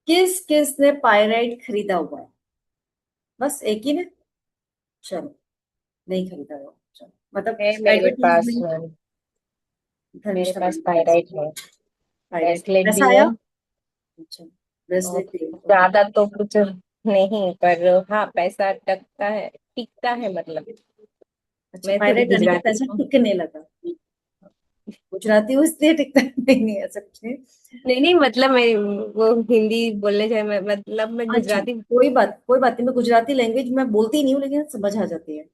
किस किस ने पायराइट खरीदा हुआ है? बस एक ही ने। चलो, नहीं खरीदा हुआ, चलो मतलब है मेरे पास एडवर्टीजमेंट। मैम। मेरे धर्मिष्ठा पास मैम के पास पायराइट है। पायराइट ब्रेसलेट पैसा भी आया? है। अच्छा, और ब्रेसलेट भी है, ओके। ज्यादा तो कुछ नहीं, पर हाँ पैसा टकता है, टिकता है मतलब। अच्छा, मैं थोड़ी पायराइट आने के गुजराती पैसा हूँ। टिकने लगा। गुजराती हूँ इसलिए टिकता नहीं, नहीं ऐसा कुछ नहीं। नहीं नहीं, मतलब मैं वो हिंदी बोलने जाए, मतलब मैं अच्छा, गुजराती। कोई बात नहीं, मैं गुजराती लैंग्वेज मैं बोलती नहीं हूँ लेकिन समझ आ जाती है।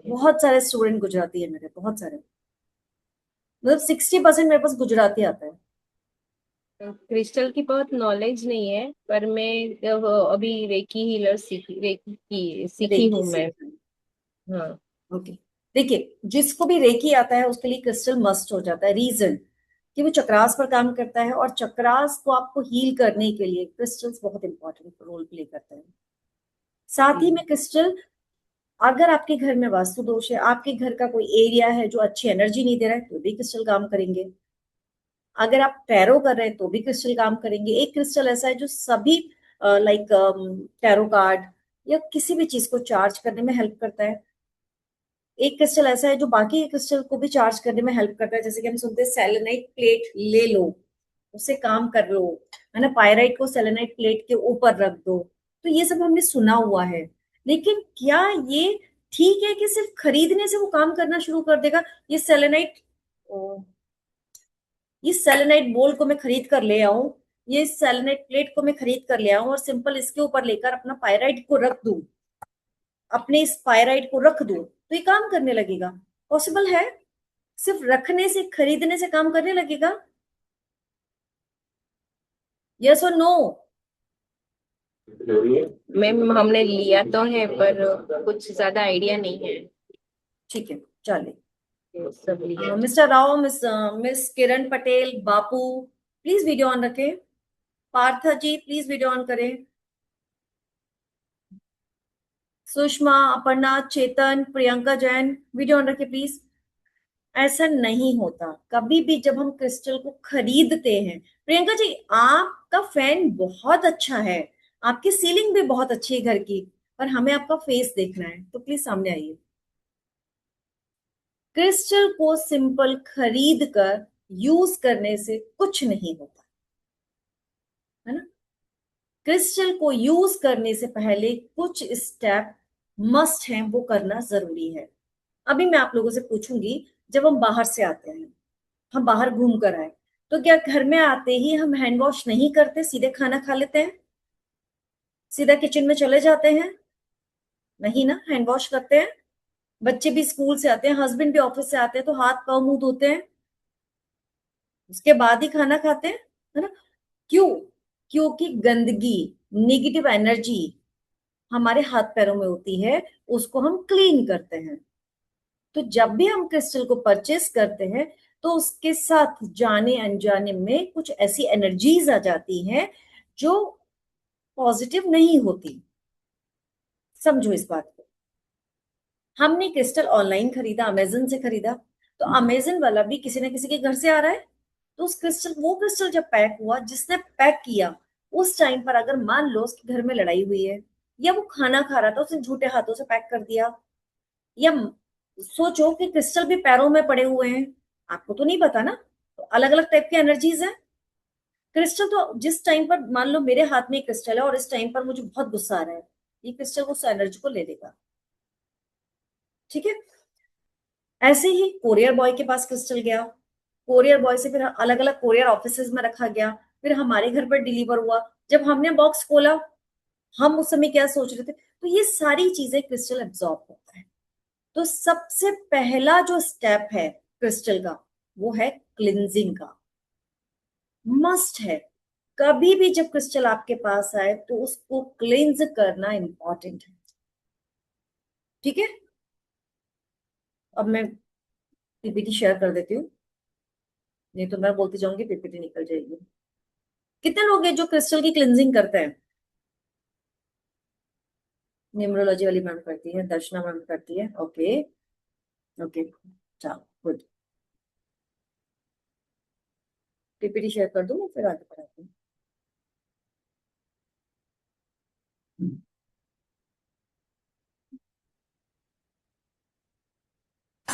बहुत सारे स्टूडेंट गुजराती है मेरे, बहुत सारे। मतलब 60% मेरे पास गुजराती आता है। क्रिस्टल की बहुत नॉलेज नहीं है, पर मैं अभी रेकी हीलर सीखी रेकी हूँ मैं। सीख रही हाँ। हूँ, ओके। देखिए, जिसको भी रेकी आता है उसके लिए क्रिस्टल मस्ट हो जाता है। रीजन कि वो चक्रास पर काम करता है, और चक्रास को आपको हील करने के लिए क्रिस्टल्स बहुत इंपॉर्टेंट रोल प्ले करते हैं। साथ ही जी। में क्रिस्टल, अगर आपके घर में वास्तु दोष है, आपके घर का कोई एरिया है जो अच्छी एनर्जी नहीं दे रहा है, तो भी क्रिस्टल काम करेंगे। अगर आप टैरो कर रहे हैं तो भी क्रिस्टल काम करेंगे। एक क्रिस्टल ऐसा है जो सभी लाइक टैरो कार्ड या किसी भी चीज को चार्ज करने में हेल्प करता है। एक क्रिस्टल ऐसा है जो बाकी क्रिस्टल को भी चार्ज करने में हेल्प करता है। जैसे कि हम सुनते हैं सेलेनाइट प्लेट ले लो, उससे काम कर लो, है ना। पायराइट को सेलेनाइट प्लेट के ऊपर रख दो। तो ये सब हमने सुना हुआ है। लेकिन क्या ये ठीक है कि सिर्फ खरीदने से वो काम करना शुरू कर देगा? ये सेलेनाइट, ये सेलेनाइट बोल को मैं खरीद कर ले आऊं, ये सेलेनाइट प्लेट को मैं खरीद कर ले आऊं और सिंपल इसके ऊपर लेकर अपना पायराइट को रख दूं, अपने इस पायराइट को रख दूं, तो ये काम करने लगेगा? पॉसिबल है? सिर्फ रखने से, खरीदने से काम करने लगेगा? यस और नो? मैम हमने लिया तो है, पर कुछ ज्यादा आइडिया नहीं है। ठीक है, चलिए। ये सब लिया। Mister Rao, miss Kiran Patel, Bapu, please video on रखें। पार्था जी प्लीज वीडियो ऑन करें। सुषमा, अपर्णा, चेतन, प्रियंका जैन, वीडियो ऑन रखें प्लीज। ऐसा नहीं होता कभी भी जब हम क्रिस्टल को खरीदते हैं। प्रियंका जी, आपका फैन बहुत अच्छा है, आपकी सीलिंग भी बहुत अच्छी है घर की, पर हमें आपका फेस देखना है, तो प्लीज सामने आइए। क्रिस्टल को सिंपल खरीद कर यूज करने से कुछ नहीं होता, है ना। क्रिस्टल को यूज करने से पहले कुछ स्टेप मस्ट हैं, वो करना जरूरी है। अभी मैं आप लोगों से पूछूंगी, जब हम बाहर से आते हैं, हम बाहर घूम कर आए, तो क्या घर में आते ही हम हैंड वॉश नहीं करते, सीधे खाना खा लेते हैं, सीधा किचन में चले जाते हैं? नहीं ना, हैंड वॉश करते हैं। बच्चे भी स्कूल से आते हैं, हस्बैंड भी ऑफिस से आते हैं, तो हाथ पाँव मुंह धोते हैं, उसके बाद ही खाना खाते हैं, है ना। क्यों? क्योंकि गंदगी, नेगेटिव एनर्जी हमारे हाथ पैरों में होती है, उसको हम क्लीन करते हैं। तो जब भी हम क्रिस्टल को परचेस करते हैं, तो उसके साथ जाने अनजाने में कुछ ऐसी एनर्जीज आ जाती हैं जो पॉजिटिव नहीं होती। समझो इस बात को। हमने क्रिस्टल ऑनलाइन खरीदा, अमेजन से खरीदा, तो अमेजन वाला भी किसी ना किसी के घर से आ रहा है। तो उस क्रिस्टल, वो क्रिस्टल जब पैक हुआ, जिसने पैक किया, उस टाइम पर अगर मान लो उसके घर में लड़ाई हुई है, या वो खाना खा रहा था, उसने झूठे हाथों से पैक कर दिया, या सोचो कि क्रिस्टल भी पैरों में पड़े हुए हैं, आपको तो नहीं पता ना। तो अलग अलग टाइप की एनर्जीज है। क्रिस्टल तो जिस टाइम पर, मान लो मेरे हाथ में एक क्रिस्टल है और इस टाइम पर मुझे बहुत गुस्सा आ रहा है, ये क्रिस्टल उस एनर्जी को ले लेगा। ठीक है। ऐसे ही कोरियर बॉय के पास क्रिस्टल गया, कोरियर बॉय से फिर अलग अलग कोरियर ऑफिसेज में रखा गया, फिर हमारे घर पर डिलीवर हुआ। जब हमने बॉक्स खोला, हम उस समय क्या सोच रहे थे, तो ये सारी चीजें क्रिस्टल एब्जॉर्ब होता है। तो सबसे पहला जो स्टेप है क्रिस्टल का, वो है क्लिनजिंग का। मस्ट है। कभी भी जब क्रिस्टल आपके पास आए तो उसको क्लिंज करना इंपॉर्टेंट है। ठीक है। अब मैं पीपीटी शेयर कर देती हूँ, नहीं तो मैं बोलती जाऊंगी, पीपीटी निकल जाएगी। कितने लोग हैं जो क्रिस्टल की क्लिनजिंग करते हैं? न्यूमरोलॉजी वाली मैम करती है, दर्शना मैम करती है, ओके। ओके, चलो गुड। पीपीटी शेयर कर दूं मैं, फिर आगे बढ़ाती हूँ।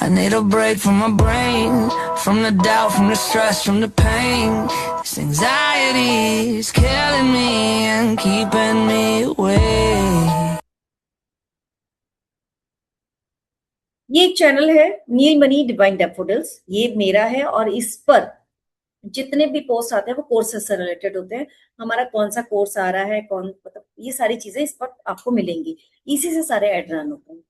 I need a break from my brain, from the doubt, from the stress, from the pain. This anxiety is killing me and keeping me awake. ये एक चैनल है नीलमणि डिवाइन डैफोडिल्स, ये मेरा है और इस पर जितने भी पोस्ट आते हैं वो कोर्सेस से रिलेटेड होते हैं। हमारा कौन सा कोर्स आ रहा है, कौन मतलब ये सारी चीजें इस पर आपको मिलेंगी, इसी से सारे एड रन होते हैं।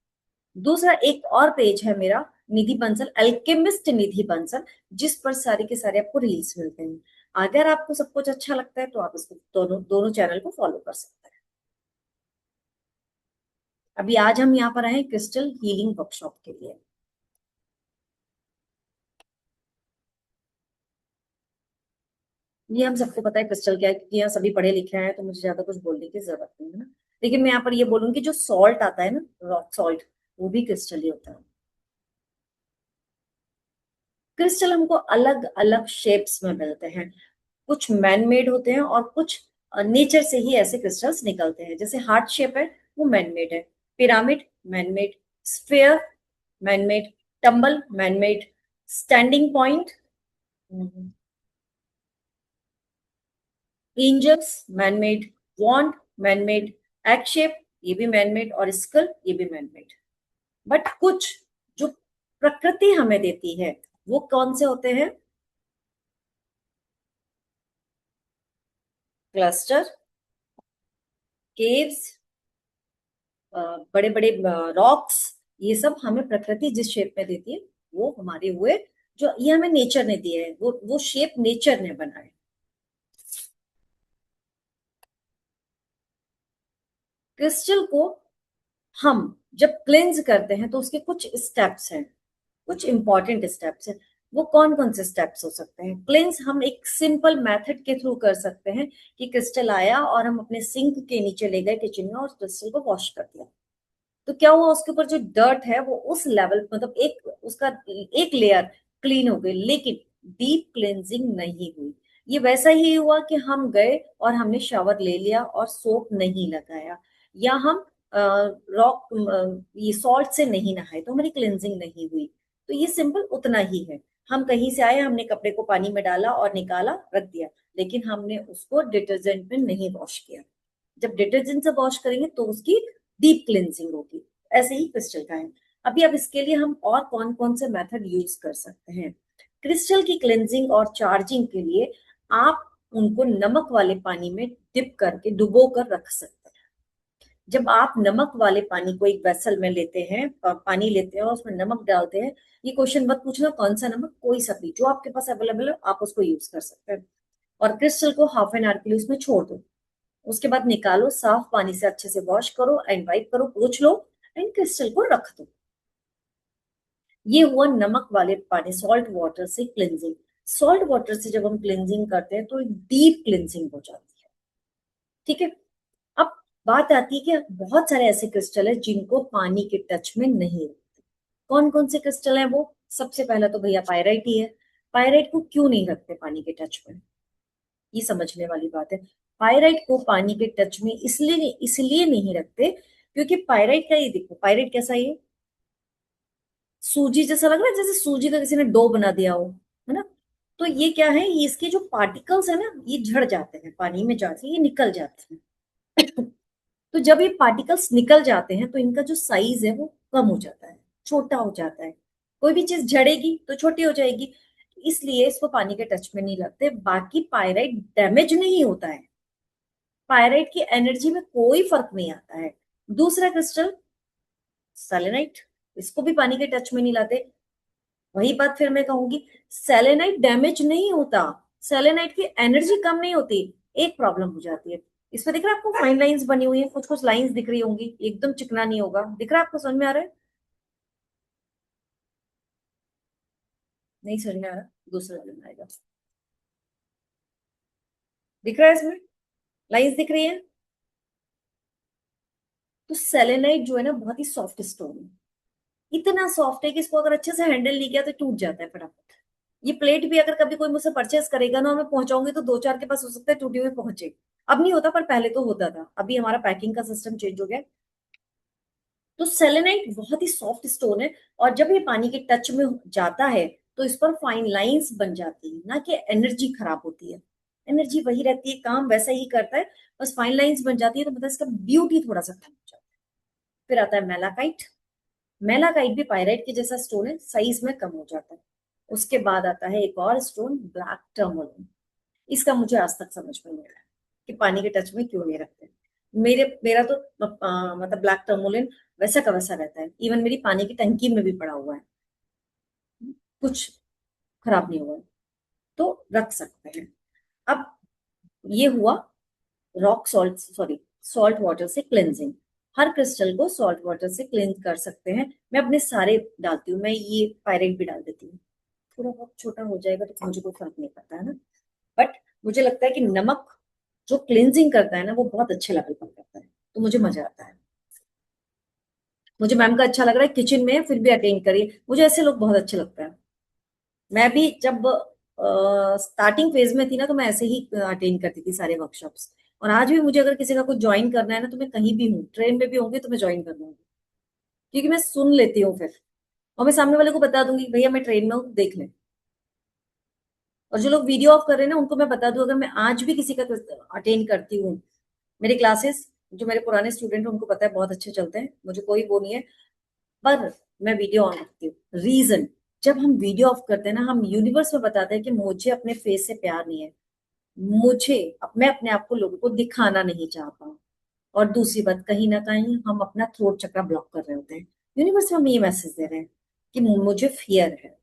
दूसरा एक और पेज है मेरा निधि बंसल, अल्केमिस्ट निधि बंसल, जिस पर सारे के सारे आपको रील्स मिलते हैं। अगर आपको सब कुछ अच्छा लगता है तो आप इसको दोनों दोनों चैनल को फॉलो कर सकते हैं। अभी आज हम यहाँ पर आए क्रिस्टल हीलिंग वर्कशॉप के लिए। ये हम सबको पता है क्रिस्टल क्या है, क्योंकि यहाँ सभी पढ़े लिखे हैं, तो मुझे ज्यादा कुछ बोलने की जरूरत नहीं है ना। लेकिन मैं यहाँ पर ये बोलूंगी जो सॉल्ट आता है ना, रॉक सॉल्ट, वो भी क्रिस्टल ही होता है। क्रिस्टल हमको अलग अलग शेप्स में मिलते हैं, कुछ मैन मेड होते हैं और कुछ नेचर से ही ऐसे क्रिस्टल्स निकलते हैं। जैसे हार्ट शेप है वो मैन मेड है, pyramid man made, sphere man made, tumble man made, standing point, angels man made, wand man made, egg shape ये भी मैन मेड, और स्कल ये भी मैन मेड। बट कुछ जो प्रकृति हमें देती है वो कौन से होते हैं? क्लस्टर, केव्स, बड़े बड़े रॉक्स, ये सब हमें प्रकृति जिस शेप में देती है वो हमारे हुए, जो ये हमें नेचर ने दिए है, वो शेप नेचर ने बनाए। क्रिस्टल को हम जब क्लेंज करते हैं तो उसके कुछ स्टेप्स हैं, कुछ इंपॉर्टेंट स्टेप्स हैं। वो कौन कौन से स्टेप्स हो सकते हैं? क्लेंस हम एक सिंपल मेथड के थ्रू कर सकते हैं कि क्रिस्टल आया और हम अपने सिंक के नीचे ले गए किचन में और क्रिस्टल को वॉश कर दिया, तो क्या हुआ, उसके ऊपर जो डर्ट है वो उस लेवल मतलब एक उसका एक लेयर क्लीन हो गई, लेकिन डीप क्लेंजिंग नहीं हुई। ये वैसा ही हुआ कि हम गए और हमने शावर ले लिया और सोप नहीं लगाया, या हम रॉक ये सॉल्ट से नहीं नहाए, तो हमारी क्लेंजिंग नहीं हुई। तो ये सिंपल उतना ही है। हम कहीं से आए, हमने कपड़े को पानी में डाला और निकाला रख दिया, लेकिन हमने उसको डिटर्जेंट में नहीं वॉश किया। जब डिटर्जेंट से वॉश करेंगे तो उसकी डीप क्लिनजिंग होगी। ऐसे ही क्रिस्टल का है। अभी अब इसके लिए हम और कौन कौन से मेथड यूज कर सकते हैं? क्रिस्टल की क्लिनजिंग और चार्जिंग के लिए आप उनको नमक वाले पानी में डिप करके डुबो कर रख सकते हैं। जब आप नमक वाले पानी को एक वेसल में लेते हैं, पानी लेते हैं और उसमें नमक डालते हैं, ये क्वेश्चन मत पूछना कौन सा नमक, कोई सा भी जो आपके पास अवेलेबल है आप उसको यूज कर सकते हैं। और क्रिस्टल को हाफ एन आवर के लिए उसमें छोड़ दो, उसके बाद निकालो, साफ पानी से अच्छे से वॉश करो एंड वाइप करो, पोंछ लो एंड क्रिस्टल को रख दो। ये हुआ नमक वाले पानी, सॉल्ट वाटर से क्लिनजिंग। सॉल्ट वाटर से जब हम क्लिनजिंग करते हैं तो डीप क्लिनजिंग हो जाती है। ठीक है, अब बात आती है कि बहुत सारे ऐसे क्रिस्टल है जिनको पानी के टच में नहीं रखते। कौन कौन से क्रिस्टल है वो? सबसे पहला तो भैया पायराइट ही है। पायराइट को क्यों नहीं रखते पानी के टच में, ये समझने वाली बात है। पायराइट को पानी के टच में इसलिए नहीं रखते क्योंकि पायराइट का, ये देखो पायराइट कैसा, ये सूजी जैसा लग रहा है, जैसे सूजी का किसी ने डो बना दिया हो, है ना। तो ये क्या है, ये इसके जो पार्टिकल्स है ना ये झड़ जाते हैं, पानी में जाते हैं, ये निकल जाते हैं। तो जब ये पार्टिकल्स निकल जाते हैं तो इनका जो साइज है वो कम हो जाता है, छोटा हो जाता है। कोई भी चीज झड़ेगी तो छोटी हो जाएगी, इसलिए इसको पानी के टच में नहीं लगते। बाकी पायराइट डैमेज नहीं होता है, पायराइट की एनर्जी में कोई फर्क नहीं आता है। दूसरा क्रिस्टल सेलेनाइट, इसको भी पानी के टच में नहीं लाते। वही बात फिर मैं कहूंगी, सेलेनाइट डैमेज नहीं होता, सेलेनाइट की एनर्जी कम नहीं होती, एक प्रॉब्लम हो जाती है। इसमें दिख रहा है आपको फाइन लाइंस बनी हुई है, कुछ कुछ लाइंस दिख रही होंगी, एकदम चिकना नहीं होगा, दिख रहा है आपको, समझ में आ रहा है? नहीं समझ में आ रहा, दूसरा वाले में आएगा। दिख रहा है इसमें लाइंस दिख रही है? तो सेलेनाइट जो है ना बहुत ही सॉफ्ट स्टोन है, इतना सॉफ्ट है कि इसको अगर अच्छे से हैंडल नहीं किया तो टूट जाता है फटाफट। ये प्लेट भी अगर कभी कोई मुझसे परचेस करेगा ना, मैं पहुंचाऊंगी तो दो चार के पास हो सकता है टूटी हुई पहुंचे। अब नहीं होता पर पहले तो होता था, अभी हमारा पैकिंग का सिस्टम चेंज हो गया। तो सेलेनाइट बहुत ही सॉफ्ट स्टोन है, और जब ये पानी के टच में जाता है तो इस पर फाइन लाइंस बन जाती है, ना कि एनर्जी खराब होती है। एनर्जी वही रहती है, काम वैसा ही करता है, बस फाइन लाइंस बन जाती है, तो मतलब इसका ब्यूटी थोड़ा सा कम हो जाता है। फिर आता है मेलाकाइट। मेलाकाइट भी पायराइट के जैसा स्टोन है, साइज में कम हो जाता है। उसके बाद आता है एक और स्टोन, ब्लैक टर्मोलिन। इसका मुझे आज तक समझ में नहीं आया कि पानी के टच में क्यों नहीं रखते। मेरा तो मतलब ब्लैक टर्मोलिन वैसा का वैसा रहता है, इवन मेरी पानी की टंकी में भी पड़ा हुआ है, कुछ खराब नहीं हुआ है, तो रख सकते हैं। अब ये हुआ rock salt, sorry, salt water से क्लेंजिंग। हर क्रिस्टल को सॉल्ट वाटर से क्लेंज कर सकते हैं। मैं अपने सारे डालती हूँ, मैं ये पायरेट भी डाल देती हूँ। थोड़ा बहुत छोटा हो जाएगा तो मुझे कोई फर्क नहीं पड़ता है ना, बट मुझे लगता है कि नमक जो क्लींजिंग करता है ना, वो बहुत अच्छे लेवल पर करता है, तो मुझे मजा आता है। मुझे मैम का अच्छा लग रहा है, किचन में है, फिर भी अटेंड करिए, मुझे ऐसे लोग बहुत अच्छे लगते हैं। मैं भी जब स्टार्टिंग फेज में थी ना, तो मैं ऐसे ही अटेंड करती थी सारे वर्कशॉप्स। और आज भी मुझे अगर किसी का कुछ ज्वाइन करना है ना, तो मैं कहीं भी हूँ, ट्रेन में भी होंगी तो मैं ज्वाइन कर लूंगी, क्योंकि मैं सुन लेती हूँ फिर, और मैं सामने वाले को बता दूंगी भैया मैं ट्रेन में हूँ, देख ले। और जो लोग वीडियो ऑफ कर रहे हैं ना, उनको मैं बता दूं, अगर मैं आज भी किसी का अटेंड करती हूँ, मेरे क्लासेस जो मेरे पुराने स्टूडेंट हैं उनको पता है बहुत अच्छे चलते हैं, मुझे कोई वो नहीं है, पर मैं वीडियो ऑन रखती हूँ। रीजन, जब हम वीडियो ऑफ करते हैं ना, हम यूनिवर्स में बताते हैं कि मुझे अपने फेस से प्यार नहीं है, मुझे मैं अपने आप को लोगों को दिखाना नहीं चाहता हूँ। और दूसरी बात, कहीं ना कहीं हम अपना थ्रोट चक्रा ब्लॉक कर रहे होते हैं, यूनिवर्स में हम ये मैसेज दे रहे हैं कि मुझे फियर है।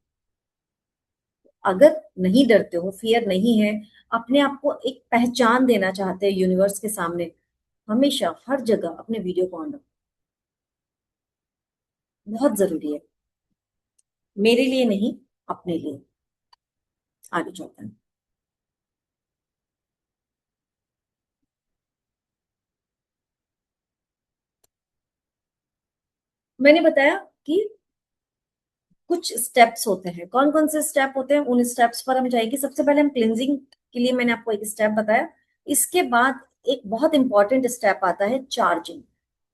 अगर नहीं डरते हो, फियर नहीं है, अपने आप को एक पहचान देना चाहते हैं यूनिवर्स के सामने, हमेशा हर जगह अपने वीडियो को ऑन रखो, बहुत जरूरी है, मेरे लिए नहीं, अपने लिए। आगे चलते हैं। मैंने बताया कि कुछ स्टेप्स होते हैं, कौन कौन से स्टेप होते हैं, उन स्टेप्स पर हम जाएंगे। सबसे पहले हम क्लिनजिंग के लिए मैंने आपको एक स्टेप बताया। इसके बाद एक बहुत इंपॉर्टेंट स्टेप आता है चार्जिंग,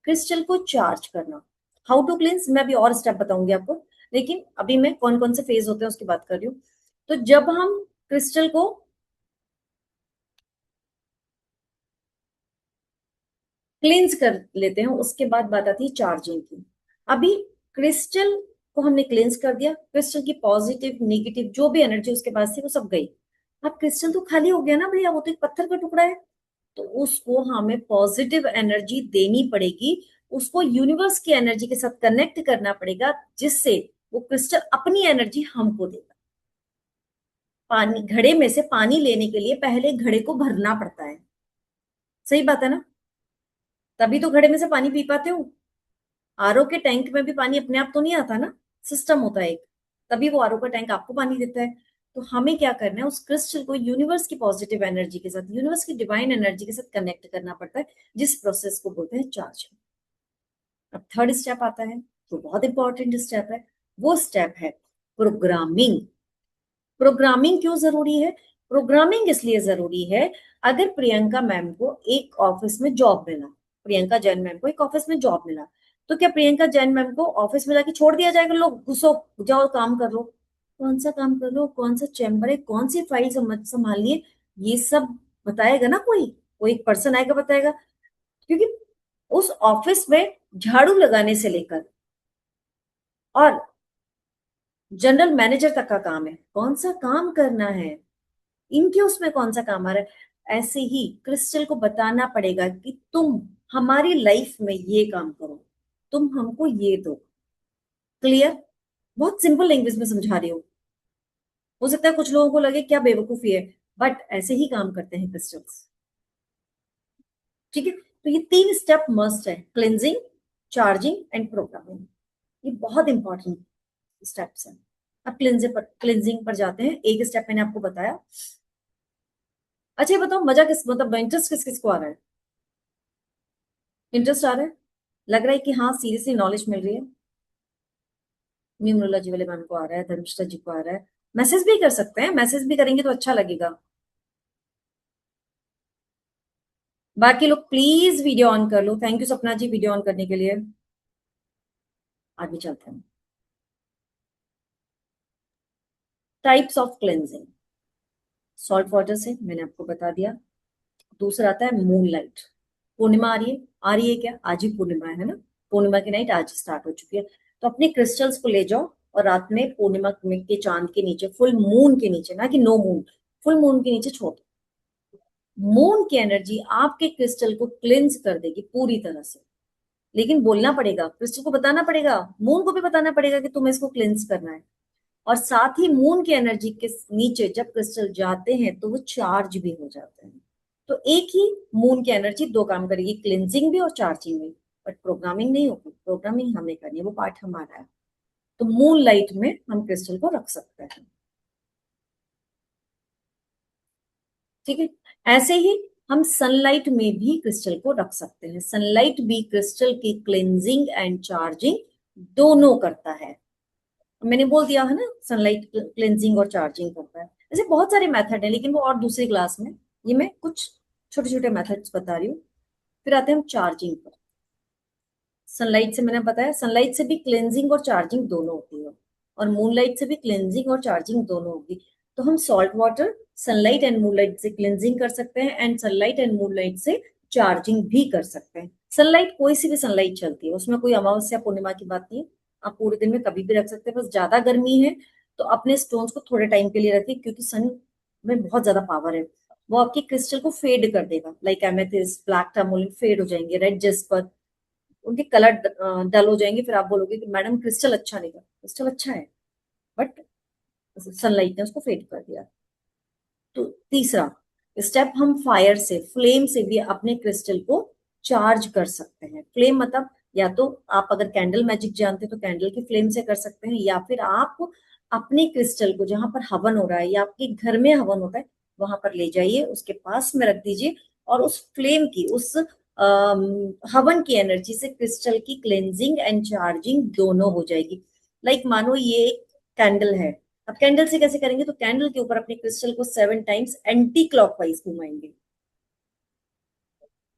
क्रिस्टल को चार्ज करना। हाउ टू क्लिंस मैं अभी और स्टेप बताऊंगी आपको, लेकिन अभी मैं कौन कौन से फेज होते हैं उसकी बात कर रही हूँ। तो जब हम क्रिस्टल को क्लींस कर लेते हैं, उसके बाद बात आती है चार्जिंग की। अभी क्रिस्टल को हमने क्लींस कर दिया, क्रिस्टल की पॉजिटिव नेगेटिव जो भी एनर्जी उसके पास थी वो सब गई। अब क्रिस्टल तो खाली हो गया ना भैया, वो तो एक पत्थर का टुकड़ा है, तो उसको हमें पॉजिटिव एनर्जी देनी पड़ेगी, उसको यूनिवर्स की एनर्जी के साथ कनेक्ट करना पड़ेगा, जिससे वो क्रिस्टल अपनी एनर्जी हमको देगा। पानी, घड़े में से पानी लेने के लिए पहले घड़े को भरना पड़ता है, सही बात है ना, तभी तो घड़े में से पानी पी पाते हो। आरओ के टैंक में भी पानी अपने आप तो नहीं आता ना, सिस्टम होता है एक, तभी वो आरओ का टैंक आपको पानी देता है। तो हमें क्या करना है, उस क्रिस्टल को यूनिवर्स की पॉजिटिव एनर्जी के साथ, यूनिवर्स की डिवाइन एनर्जी के साथ कनेक्ट करना पड़ता है, जिस प्रोसेस को बोलते हैं चार्ज। अब थर्ड स्टेप आता है, तो बहुत इंपॉर्टेंट स्टेप है, वो स्टेप है प्रोग्रामिंग। प्रोग्रामिंग क्यों जरूरी है? प्रोग्रामिंग इसलिए जरूरी है, अगर प्रियंका मैम को एक ऑफिस में जॉब मिला, प्रियंका जैन मैम को एक ऑफिस में जॉब मिला, तो क्या प्रियंका जैन मैम को ऑफिस में जाके छोड़ दिया जाएगा, लोग घुसो जाओ काम कर लो? कौन सा काम कर लो, कौन सा चैम्बर है, कौन सी फाइल संभालिए, ये सब बताएगा ना कोई, कोई एक पर्सन आएगा बताएगा। क्योंकि उस ऑफिस में झाड़ू लगाने से लेकर और जनरल मैनेजर तक का काम है, कौन सा काम करना है, इनके उसमें कौन सा काम आ रहा है। ऐसे ही क्रिस्टल को बताना पड़ेगा कि तुम हमारी लाइफ में ये काम करो, तुम हमको ये दो। क्लियर? बहुत सिंपल लैंग्वेज में समझा रही हूँ, हो सकता है कुछ लोगों को लगे क्या बेवकूफी है, बट ऐसे ही काम करते हैं क्रिस्टल्स। ठीक है, तो ये तीन स्टेप मस्ट है, क्लेंजिंग, चार्जिंग एंड प्रोग्रामिंग, ये बहुत इंपॉर्टेंट स्टेप्स हैं। अब क्लेंजिंग पर जाते हैं, एक स्टेप मैंने आपको बताया। अच्छा ये बताओ, मजा किस, मतलब इंटरेस्ट किस किस को आ रहा है? इंटरेस्ट आ रहा है, लग रहा है कि हाँ सीरियसली नॉलेज मिल रही है। न्यूमरोलॉजी वाले मैम को आ रहा है, धर्मिष्ठा जी को आ रहा है, मैसेज भी कर सकते हैं, मैसेज भी करेंगे तो अच्छा लगेगा। बाकी लोग प्लीज वीडियो ऑन कर लो। थैंक यू सपना जी वीडियो ऑन करने के लिए। आगे चलते हैं। Types of cleansing, salt water से मैंने आपको बता दिया। दूसरा आता है मून लाइट। पूर्णिमा आ रही है क्या? आज ही पूर्णिमा है ना? पूर्णिमा की नाइट आज स्टार्ट हो चुकी है। तो अपने क्रिस्टल्स को ले जाओ और रात में पूर्णिमा के चांद के नीचे, फुल मून के नीचे, ना कि नो मून, फुल मून के नीचे छोड़ दो। मून की एनर्जी आपके क्रिस्टल को क्लिंस कर देगी पूरी तरह से। लेकिन बोलना पड़ेगा, क्रिस्टल को बताना पड़ेगा, मून को भी बताना पड़ेगा कि तुम्हें इसको क्लिंस करना है। और साथ ही मून की एनर्जी के नीचे जब क्रिस्टल जाते हैं तो वो चार्ज भी हो जाते हैं। तो एक ही मून की एनर्जी दो काम करेगी, क्लिनजिंग भी और चार्जिंग भी। बट प्रोग्रामिंग नहीं होगी, प्रोग्रामिंग हमें करनी है, वो पार्ट हमारा है। तो मून लाइट में हम क्रिस्टल को रख सकते हैं। ठीक है। ऐसे ही हम सनलाइट में भी क्रिस्टल को रख सकते हैं। सनलाइट भी क्रिस्टल की क्लिनजिंग एंड चार्जिंग दोनों करता है। मैंने बोल दिया है ना, सनलाइट क्लेंजिंग और चार्जिंग करता है। ऐसे बहुत सारे मेथड है, लेकिन वो और दूसरी क्लास में। ये मैं कुछ छोटे छोटे मेथड्स बता रही हूँ। फिर आते हैं हम चार्जिंग पर। सनलाइट से मैंने बताया, सनलाइट से भी क्लेंजिंग और चार्जिंग दोनों होती है, और मूनलाइट से भी क्लेंजिंग और चार्जिंग दोनों होगी। तो हम salt water sunlight and moonlight से क्लेंजिंग कर सकते हैं, एंड सनलाइट एंड मूनलाइट से चार्जिंग भी कर सकते हैं। सनलाइट कोई सी भी सनलाइट चलती है, उसमें कोई अमावस्या पूर्णिमा की बात नहीं है। आप पूरे दिन में कभी भी रख सकते हैं। बस ज्यादा गर्मी है तो अपने स्टोन्स को थोड़े टाइम के लिए रखिए, क्योंकि सन में बहुत ज्यादा पावर है। वो आपके क्रिस्टल को फेड कर देगा, like amethyst, black tourmaline fade हो जाएंगे, रेड जेस्पर, उनके कलर डल हो जाएंगे। फिर आप बोलोगे कि मैडम क्रिस्टल अच्छा नहीं था। क्रिस्टल अच्छा है, बट सनलाइट ने उसको फेड कर दिया। तो तीसरा स्टेप, हम फायर से, फ्लेम से भी अपने क्रिस्टल को चार्ज कर सकते हैं। फ्लेम मतलब या तो आप अगर कैंडल मैजिक जानते हैं तो कैंडल की फ्लेम से कर सकते हैं, या फिर आप अपने क्रिस्टल को जहां पर हवन हो रहा है या आपके घर में हवन होता है वहां पर ले जाइए, उसके पास में रख दीजिए, और उस फ्लेम की, उस हवन की एनर्जी से क्रिस्टल की क्लेंजिंग एंड चार्जिंग दोनों हो जाएगी। लाइक मानो ये एक कैंडल है। अब कैंडल से कैसे करेंगे? तो कैंडल के ऊपर अपने क्रिस्टल को 7 टाइम्स एंटी क्लॉकवाइज घुमाएंगे,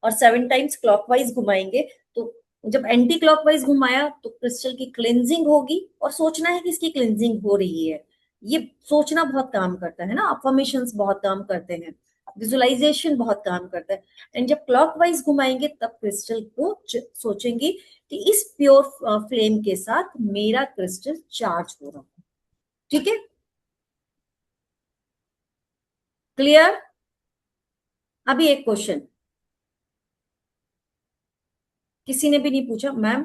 और 7 टाइम्स क्लॉकवाइज घुमाएंगे। तो जब एंटी क्लॉकवाइज घुमाया तो क्रिस्टल की क्लिनजिंग होगी, और सोचना है कि इसकी क्लिनजिंग हो रही है। ये सोचना बहुत काम करता है ना, अफर्मेशंस बहुत काम करते हैं, विजुअलाइजेशन बहुत काम करता है। एंड जब क्लॉकवाइज घुमाएंगे तब क्रिस्टल को सोचेंगे कि इस प्योर फ्लेम के साथ मेरा क्रिस्टल चार्ज हो रहा है। ठीक है, क्लियर? अभी एक क्वेश्चन किसी ने भी नहीं पूछा, मैम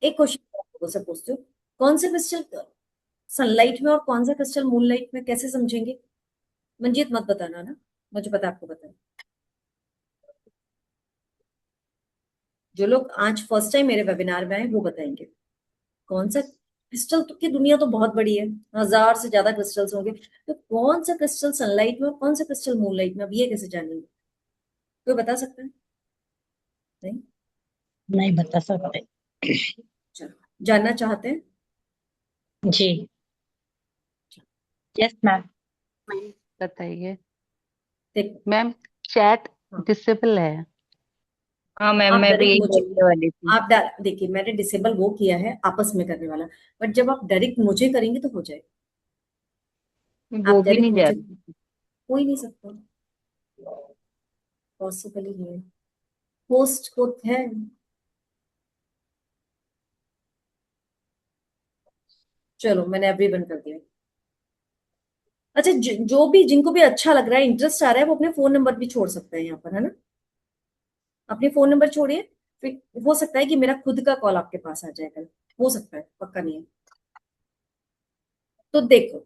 एक क्वेश्चन आपको से पूछती हूँ, कौन से क्रिस्टल सनलाइट में और कौन सा क्रिस्टल मूनलाइट में, कैसे समझेंगे? मंजीत मत बताना ना, मुझे पता आपको पता है। जो लोग आज फर्स्ट टाइम मेरे वेबिनार में आए वो बताएंगे कौन सा क्रिस्टल। तो की दुनिया तो बहुत बड़ी है, 1000 से ज्यादा क्रिस्टल्स होंगे, तो कौन सा क्रिस्टल सनलाइट में और कौन सा क्रिस्टल मूनलाइट में, अब ये कैसे जानेंगे? कोई बता सकता है? नहीं? नहीं बता सकते। चलो, जानना चाहते हैं? जी, यस मैम। मैम बताइए। देख, मैम चैट हाँ, डिसेबल है। हाँ मैम, आप मैं भी डायरेक्ट यही मुझे, बोलने वाली थी। आप देखिए, मैंने डिसेबल वो किया है आपस में करने वाला, बट जब आप डायरेक्ट मुझे करेंगे तो हो जाए। आप वो भी डायरेक्ट नहीं जा मुझे, रही। हो ही नहीं सकता, पॉसिबल ही नहीं है। होस्ट को है। चलो, मैंने अभी बंद कर दिया। अच्छा, जो भी, जिनको भी अच्छा लग रहा है, इंटरेस्ट आ रहा है, वो अपने फोन नंबर भी छोड़ सकते हैं यहाँ पर, है ना? अपने फोन नंबर छोड़िए। फिर हो सकता है कि मेरा खुद का कॉल आपके पास आ जाए कल, हो सकता है, पक्का नहीं है। तो देखो,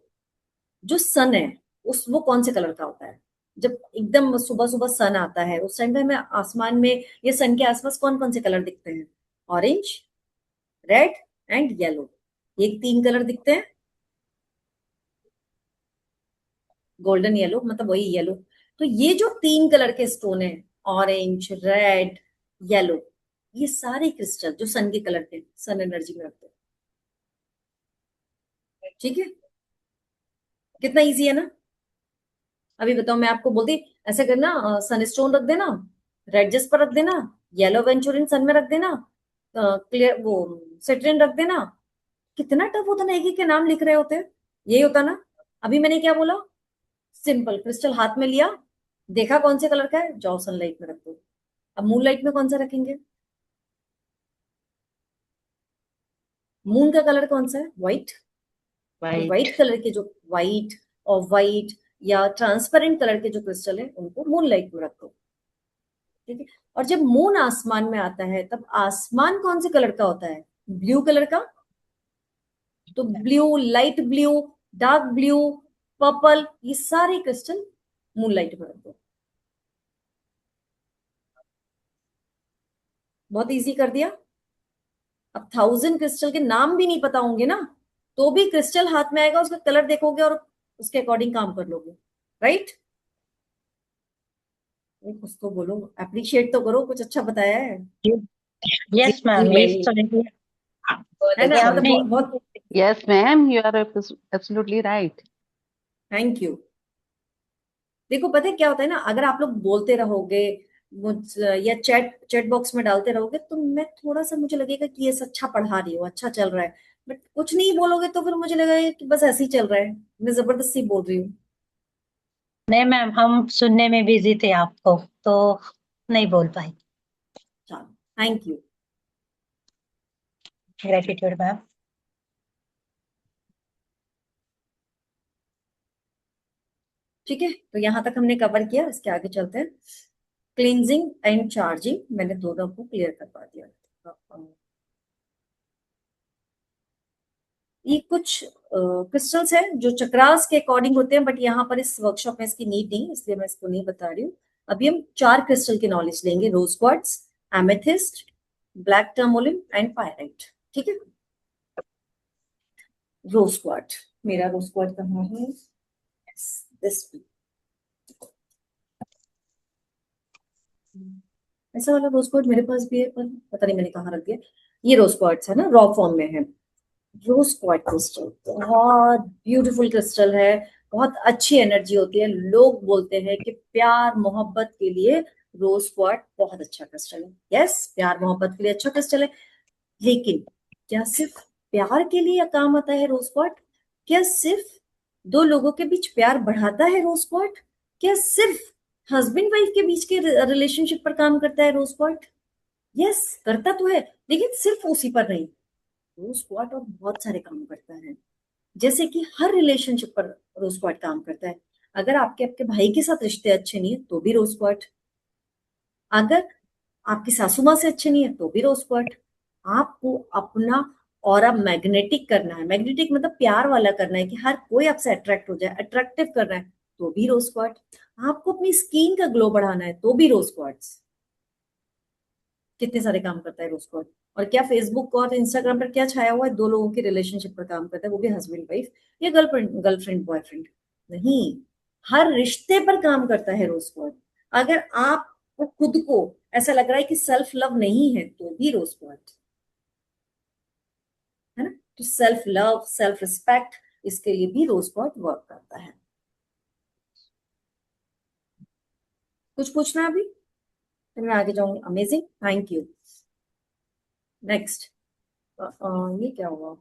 जो सन है उस वो कौन से कलर का होता है? जब एकदम सुबह सुबह सन आता है उस टाइम पे हमें आसमान में या सन के आसपास कौन कौन से कलर दिखते हैं? ऑरेंज, रेड एंड येलो, ये 3 कलर दिखते हैं। गोल्डन येलो मतलब वही येलो। तो ये जो 3 कलर के स्टोन है, ऑरेंज, रेड, येलो, ये सारे क्रिस्टल जो सन के कलर के, सन एनर्जी में रखते हैं। ठीक है, कितना इजी है ना? अभी बताओ, मैं आपको बोलती ऐसे करना, सन स्टोन रख देना, रेड जस्ट पर रख देना, येलो वेंचुरिन सन में रख देना, क्लियर वो सिट्रिन रख देना। कितना टफ होता ना, एक एक के नाम लिख रहे होते, यही होता ना। अभी मैंने क्या बोला, सिंपल क्रिस्टल हाथ में लिया, देखा कौन से कलर का है, जाओ सनलाइट में रख दो। अब मून लाइट में कौन सा रखेंगे, मून का कलर कौन सा है, व्हाइट। वाइट। व्हाइट कलर के जो व्हाइट और व्हाइट या ट्रांसपेरेंट कलर के जो क्रिस्टल है उनको मून लाइट में रखो, ठीक है। और जब मून आसमान में आता है तब आसमान कौन से कलर का होता है, ब्लू कलर का। तो blue, light blue, dark blue, purple, ये सारे क्रिस्टल मून लाइट में रख दो। बहुत इजी कर दिया। अब 1000 क्रिस्टल के नाम भी नहीं पता होंगे ना, तो भी क्रिस्टल हाथ में आएगा, उसका कलर देखोगे और उसके अकॉर्डिंग काम कर लोगे, राइट। कुछ तो बोलो, अप्रिशिएट तो करो, कुछ अच्छा बताया है। यस मैम, जी, यस तो नहीं है ना, ये मतलब आपने बहुत। Yes, ma'am, you are absolutely right. Thank you. देखो पता है क्या होता है ना, अगर आप लोग बोलते रहोगे मुझ या चैट चैट बॉक्स में डालते रहोगे तो मैं थोड़ा सा, मुझे लगेगा कि ये अच्छा पढ़ा रही हो, अच्छा चल रहा है। बट कुछ नहीं बोलोगे तो फिर मुझे लगेगा कि बस ऐसे ही चल रहा है, मैं जबरदस्ती बोल रही हूँ। नहीं मैम, हम सुनने में बिजी थे आपको, तो नहीं बोल पाए। चलो, थैंक यू। Gratitude ma'am. ठीक है, तो यहाँ तक हमने कवर किया, इसके आगे चलते हैं। क्लींजिंग एंड चार्जिंग, मैंने दोनों को क्लियर करवा दिया। ये कुछ क्रिस्टल्स हैं जो चक्रास के अकॉर्डिंग होते हैं, बट यहाँ पर इस वर्कशॉप में इसकी नीड नहीं, इसलिए मैं इसको नहीं बता रही हूँ। अभी हम 4 क्रिस्टल की नॉलेज लेंगे, rose quartz, amethyst, black tourmaline and pyrite, ठीक है। रोज क्वार्ट्ज, मेरा रोज क्वार्ट्ज कहाँ है, दिस ऐसा वाला रोज क्वार्ट्ज मेरे पास भी है, पर पता नहीं मैंने कहाँ रख दिया। ये रोज क्वार्ट्ज है ना, रॉ फॉर्म में है। रोज क्वार्ट्ज क्रिस्टल बहुत ब्यूटीफुल क्रिस्टल है, बहुत अच्छी एनर्जी होती है। लोग बोलते हैं कि प्यार मोहब्बत के लिए रोज क्वार्ट्ज बहुत अच्छा क्रिस्टल है। यस, प्यार मोहब्बत के लिए अच्छा क्रिस्टल है, लेकिन क्या सिर्फ प्यार के लिए काम आता है रोज क्वार्ट्ज? क्या सिर्फ दो लोगों के बीच प्यार बढ़ाता है रोज क्वार्ट्ज? क्या सिर्फ हस्बैंड वाइफ के बीच के रिलेशनशिप पर काम करता है रोज क्वार्ट्ज? यस, करता तो है, लेकिन सिर्फ उसी पर नहीं, रोज क्वार्ट्ज और बहुत सारे काम करता है। जैसे कि हर रिलेशनशिप पर रोज क्वार्ट्ज काम करता है। अगर आपके आपके भाई के साथ रिश्ते अच्छे नहीं है तो भी रोज क्वार्ट्ज, अगर आपकी सासू माँ से अच्छे नहीं है तो भी रोज क्वार्ट्ज। आपको अपना ऑरा मैग्नेटिक करना है, मैग्नेटिक मतलब प्यार वाला करना है कि हर कोई आपसे अट्रैक्ट हो जाए, अट्रैक्टिव करना है तो भी रोज क्वार्ट्ज। आपको अपनी स्किन का ग्लो बढ़ाना है तो भी रोज क्वार्ट्ज। कितने सारे काम करता है रोज क्वार्ट्ज। और क्या फेसबुक और इंस्टाग्राम पर क्या छाया हुआ है, दो लोगों की रिलेशनशिप पर काम करता है, वो भी हस्बैंड वाइफ या गर्लफ्रेंड गर्लफ्रेंड बॉयफ्रेंड, नहीं, हर रिश्ते पर काम करता है रोज क्वार्ट्ज। अगर आपको खुद को ऐसा लग रहा है कि सेल्फ लव नहीं है तो भी रोज क्वार्ट्ज, है ना। तो सेल्फ लव, सेल्फ रिस्पेक्ट, इसके लिए भी रोज क्वार्ट्ज वर्क करता है। कुछ पूछना है अभी तो मैं आगे जाऊंगी। Amazing, thank you. नेक्स्ट, ये क्या हुआ,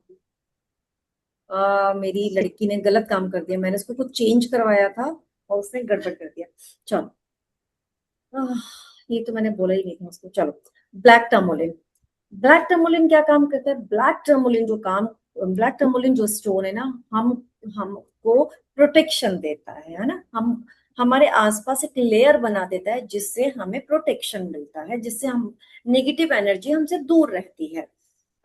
मेरी लड़की ने गलत काम कर दिया, मैंने उसको कुछ चेंज करवाया था और उसने गड़बड़ कर दिया। चलो, आह, ये तो मैंने बोला ही नहीं था उसको। चलो, ब्लैक टर्मोलिन। ब्लैक टर्मोलिन क्या काम करता है, ब्लैक टर्मोलिन जो स्टोन है ना, हम हमको प्रोटेक्शन देता है ना। हम हमारे आसपास एक लेयर बना देता है जिससे हमें प्रोटेक्शन मिलता है, जिससे हम नेगेटिव एनर्जी हमसे दूर रहती है।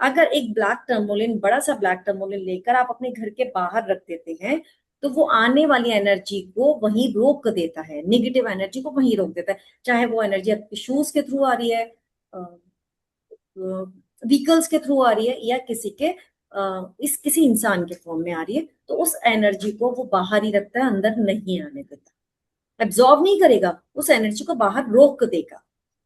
अगर एक ब्लैक टर्मोलिन, बड़ा सा ब्लैक टर्मोलिन लेकर आप अपने घर के बाहर रख देते हैं तो वो आने वाली एनर्जी को वहीं रोक देता है, नेगेटिव एनर्जी को वहीं रोक देता है। चाहे वो एनर्जी आपके शूज के थ्रू आ रही है, व्हीकल्स के थ्रू आ रही है, या किसी के इस किसी इंसान के फॉर्म में आ रही है, तो उस एनर्जी को वो बाहर ही रखता है, अंदर नहीं आने देता। एब्जॉर्ब नहीं करेगा, उस एनर्जी को बाहर रोक देगा।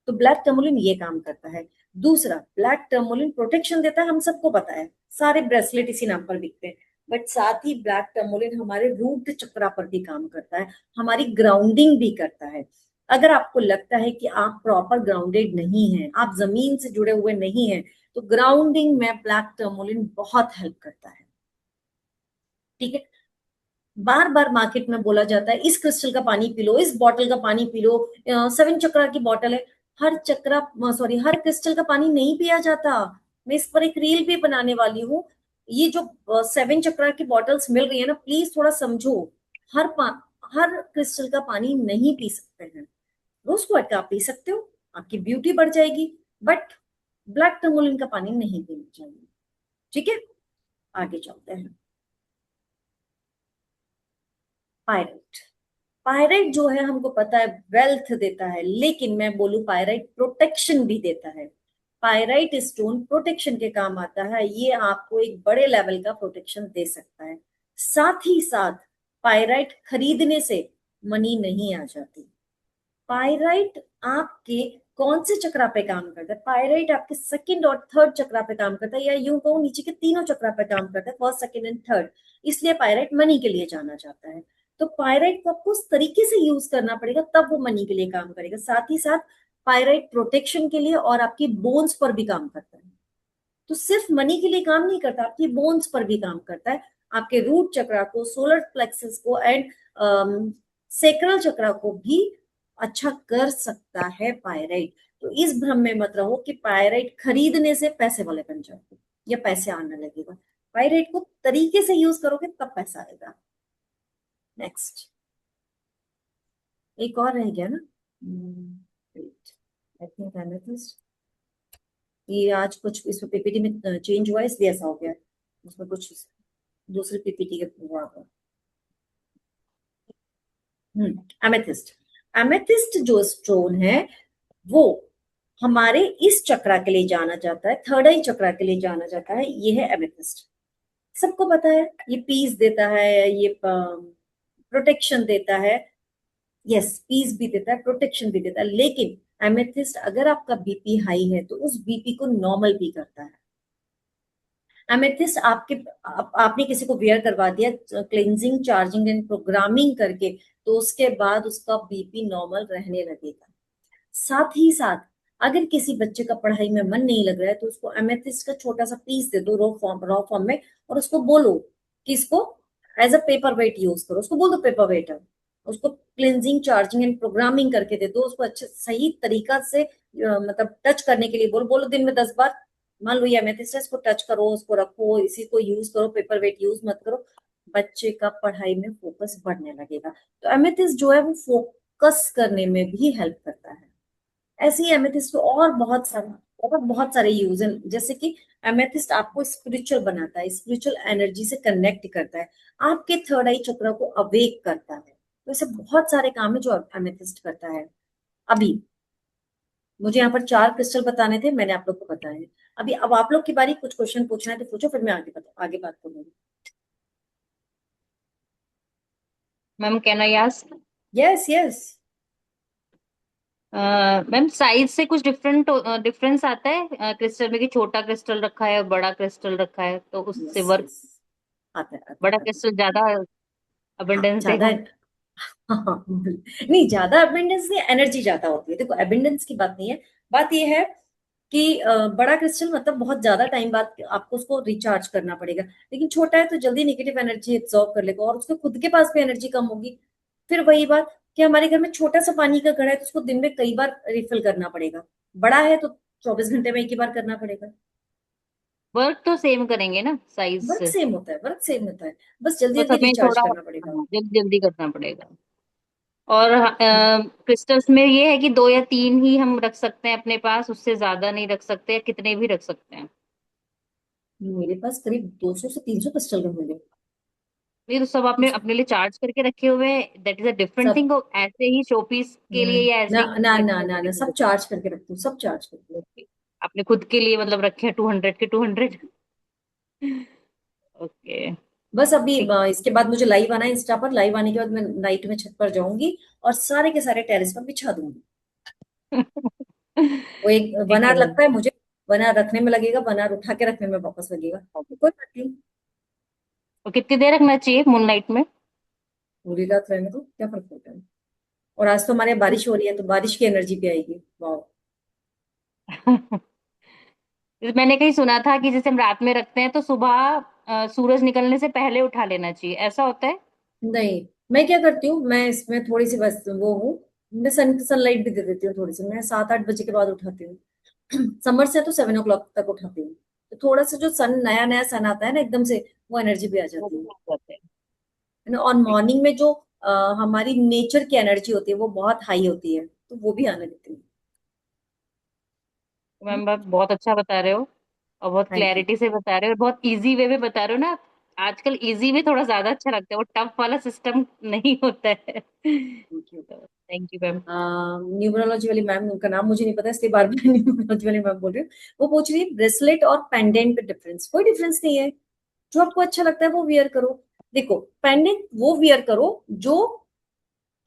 तो ब्लैक टर्मोलिन ये काम करता है। दूसरा, ब्लैक टर्मोलिन प्रोटेक्शन देता है, हम सबको पता है, सारे ब्रेसलेट इसी नाम पर बिकते हैं। बट साथ ही ब्लैक टर्मोलिन हमारे रूट चक्रा पर भी काम करता है, हमारी ग्राउंडिंग भी करता है। अगर आपको लगता है कि आप प्रॉपर ग्राउंडेड नहीं हैं, आप जमीन से जुड़े हुए नहीं हैं, तो ग्राउंडिंग में ब्लैक टर्मोलिन बहुत हेल्प करता है। ठीक है, बार बार मार्केट में बोला जाता है इस क्रिस्टल का पानी पी लो, इस बॉटल का पानी पी लो, 7 चक्रा की बॉटल है। हर चक्रा सॉरी हर क्रिस्टल का पानी नहीं पिया जाता। मैं इस पर एक रील भी बनाने वाली हूँ। ये जो 7 चक्रा की बॉटल्स मिल रही है ना, प्लीज थोड़ा समझो। हर क्रिस्टल का पानी नहीं पी सकते हैं। रोज क्वार्ट का आप पी सकते हो, आपकी ब्यूटी बढ़ जाएगी, बट ब्लैक टर्मोलिन का पानी नहीं पीना चाहिए। ठीक है, आगे चलते हैं। पायराइट। पायराइट जो है हमको पता है वेल्थ देता है, लेकिन मैं बोलूं पायराइट प्रोटेक्शन भी देता है। पायराइट स्टोन प्रोटेक्शन के काम आता है, ये आपको एक बड़े लेवल का प्रोटेक्शन दे सकता है। साथ ही साथ पायराइट खरीदने से मनी नहीं आ जाती। पायराइट आपके कौन से चक्रा पे काम करता है? पायराइट आपके सेकंड और थर्ड चक्रा पे काम करता है, या यूं कहूं नीचे के तीनों चक्रा पे काम करता है, फर्स्ट सेकंड एंड थर्ड। इसलिए पायराइट मनी के लिए जाना जाता है। तो पायराइट को आपको उस तरीके से यूज करना पड़ेगा, तब वो मनी के लिए काम करेगा। साथ ही साथ पायराइट प्रोटेक्शन के लिए और आपकी बोन्स पर भी काम करता है। तो सिर्फ मनी के लिए काम नहीं करता, आपकी बोन्स पर भी काम करता है। आपके रूट चक्रा को, सोलर प्लेक्सस को एंड सेक्रल चक्रा को भी अच्छा कर सकता है पायराइट। तो इस भ्रम में मत रहो कि पायराइट खरीदने से पैसे वाले बन जाओगे या पैसे आने लगेगा। पायराइट को तरीके से यूज करोगे तब पैसा आएगा। नेक्स्ट, एक और रह गया ना। I think amethyst. ये आज कुछ इसमें पीपीटी में चेंज हुआ, इसलिए ऐसा हो गया। उसमें कुछ दूसरी पीपीटी के हुआ था। एमेथिस्ट। एमेथिस्ट जो स्टोन है वो हमारे इस चक्रा के लिए जाना जाता है, थर्ड आई चक्रा के लिए जाना जाता है। ये है एमेथिस्ट। सबको पता है ये पीस देता है, ये प्रोटेक्शन देता है। यस, पीस भी देता है, प्रोटेक्शन भी देता है। लेकिन एमेथिस्ट अगर आपका बीपी हाई है तो उस बीपी को नॉर्मल भी करता है। एमेथिस्ट आपने किसी को वेयर करवा दिया क्लेंजिंग, चार्जिंग एंड प्रोग्रामिंग करके, तो उसके बाद उसका बीपी नॉर्मल रहने लगेगा। साथ ही साथ अगर किसी बच्चे का पढ़ाई में मन नहीं लग रहा है तो उसको एमेथिस्ट का छोटा सा पीस दे दो रॉ फॉर्म में, और उसको बोलो कि इसको as a paperweight use करो। उसको बोल दो पेपर वेट है। उसको क्लिनजिंग, चार्जिंग एंड प्रोग्रामिंग करके दे दो। उसको अच्छे सही तरीका से मतलब टच करने के लिए बोलो। बोलो दिन में 10 बार, मान लो ये एमेथिस्ट है, इसको टच करो, उसको रखो, इसी को यूज करो, पेपर वेट यूज मत करो। बच्चे का पढ़ाई में फोकस बढ़ने लगेगा। तो एमेथिस्ट जो है वो फोकस करने में भी हेल्प करता है। ऐसे ही एमेथिस्ट को और बहुत सारे यूज हैं। जैसे कि एमेथिस्ट आपको स्पिरिचुअल बनाता है, स्पिरिचुअल एनर्जी से कनेक्ट करता है, आपके थर्ड आई चक्र को अवेक करता है। तो ऐसे बहुत सारे काम है जो एमेथिस्ट करता है। अभी मुझे यहाँ पर 4 क्रिस्टल बताने थे, मैंने आप लोग को बताए। अभी अब आप लोग की बारी, कुछ क्वेश्चन पूछना है तो पूछो, फिर मैं आगे बात करूंगी। Ma'am can I ask? Yes yes. Ma'am size से कुछ डिफरेंस आता है क्रिस्टल में, कि छोटा क्रिस्टल रखा है और बड़ा क्रिस्टल रखा है, तो उससे यस वर्क यस, आता है आता है बड़ा आता है। क्रिस्टल ज्यादा हाँ अबंडेंस ज्यादा देगा? है। हाँ, नहीं ज्यादा एबिंडेंस नहीं, एनर्जी ज्यादा होती है। देखो एबिंडेंस की बात नहीं है, बात ये है कि बड़ा क्रिस्टल मतलब बहुत ज्यादा टाइम बाद आपको उसको रिचार्ज करना पड़ेगा। लेकिन छोटा है तो जल्दी नेगेटिव एनर्जी एब्जॉर्ब कर लेगा और उसके खुद के पास भी एनर्जी कम होगी। फिर वही बात कि हमारे घर में छोटा सा पानी का घड़ा है तो उसको दिन में कई बार रिफिल करना पड़ेगा। बड़ा है तो 24 घंटे में एक ही बार करना पड़ेगा। वर्क तो सेम करेंगे ना साइज वर्क से? सेम होता है, वर्क सेम होता है, बस जल्दी बस जल्दी हमें रिचार्ज थोड़ा करना पड़ेगा। जल्दी जल्दी करना पड़ेगा। और क्रिस्टल्स में ये है कि 2 या 3 ही हम रख सकते हैं अपने पास, उससे ज्यादा नहीं रख सकते, या कितने भी रख सकते हैं? मेरे पास करीब 200 से 300 क्रिस्टल होंगे। ये तो सब आपने अपने लिए चार्ज करके रखे हुए हैं, दैट इज अ डिफरेंट सब थिंग। ऐसे ही शोपीस के लिए या ऐसे ना ही ना ना रखे ना ना, हैं? सब चार्ज करके रखती हूँ, सब चार्ज करके। ओके, आपने खुद के लिए मतलब रखे हैं 200 के 200? ओके। बस अभी ठीक। इसके बाद मुझे लाइव आना है इंस्टा पर। लाइव आने के बाद मैं नाइट में छत पर जाऊंगी और सारे के सारे टेरेस पर बिछा दूंगी। वो एक ठीक 1 आवर है मैम। लगता है मुझे, 1 आवर रखने में लगेगा, 1 आवर उठा के रखने में वापस लगेगा, तो कोई बात नहीं। तो कितनी देर रखना चाहिए मूनलाइट में? पूरी रात रहने दो, क्या फर्क पड़ता है। और आज तो हमारे यहाँ बारिश हो रही है, तो बारिश की एनर्जी भी आएगी। वाह। मैंने कहीं सुना था कि जैसे हम रात में रखते हैं तो सुबह सूरज निकलने से पहले उठा लेना चाहिए, ऐसा होता है? नहीं, मैं क्या करती हूँ, मैं इसमें थोड़ी सी बस वो हूँ, मैं सनलाइट भी दे देती हूँ थोड़ी सी। मैं 7-8 बजे के बाद उठाती हूँ। समर से तो 7 o'clock तक उठाती हूँ। तो थोड़ा सा जो सन, नया नया सन आता है ना एकदम से, वो एनर्जी भी आ वो जाती भी है। हो जाते हैं। है ना। और मॉर्निंग में जो हमारी नेचर की एनर्जी होती है वो बहुत हाई होती है, तो वो भी आने देती है। मैम बहुत अच्छा बता रहे हो, और बहुत थैंक यू। क्लैरिटी से बता रहे हो, और बहुत इजी वे में बता रहे हो ना। आजकल इजी वे थोड़ा ज्यादा अच्छा लगता है, वो टफ वाला सिस्टम नहीं होता है। Thank you. Thank you ma'am. Numerology वाली मैम, उनका नाम मुझे नहीं पता इसलिए बार बार न्यूमरोलॉजी वाली मैम बोल रही हूँ। वो पूछ रही है ब्रेसलेट और पेंडेंट पे डिफरेंस। कोई डिफरेंस नहीं है, जो आपको अच्छा लगता है वो वियर करो। देखो, पेंडेंट वो वियर करो जो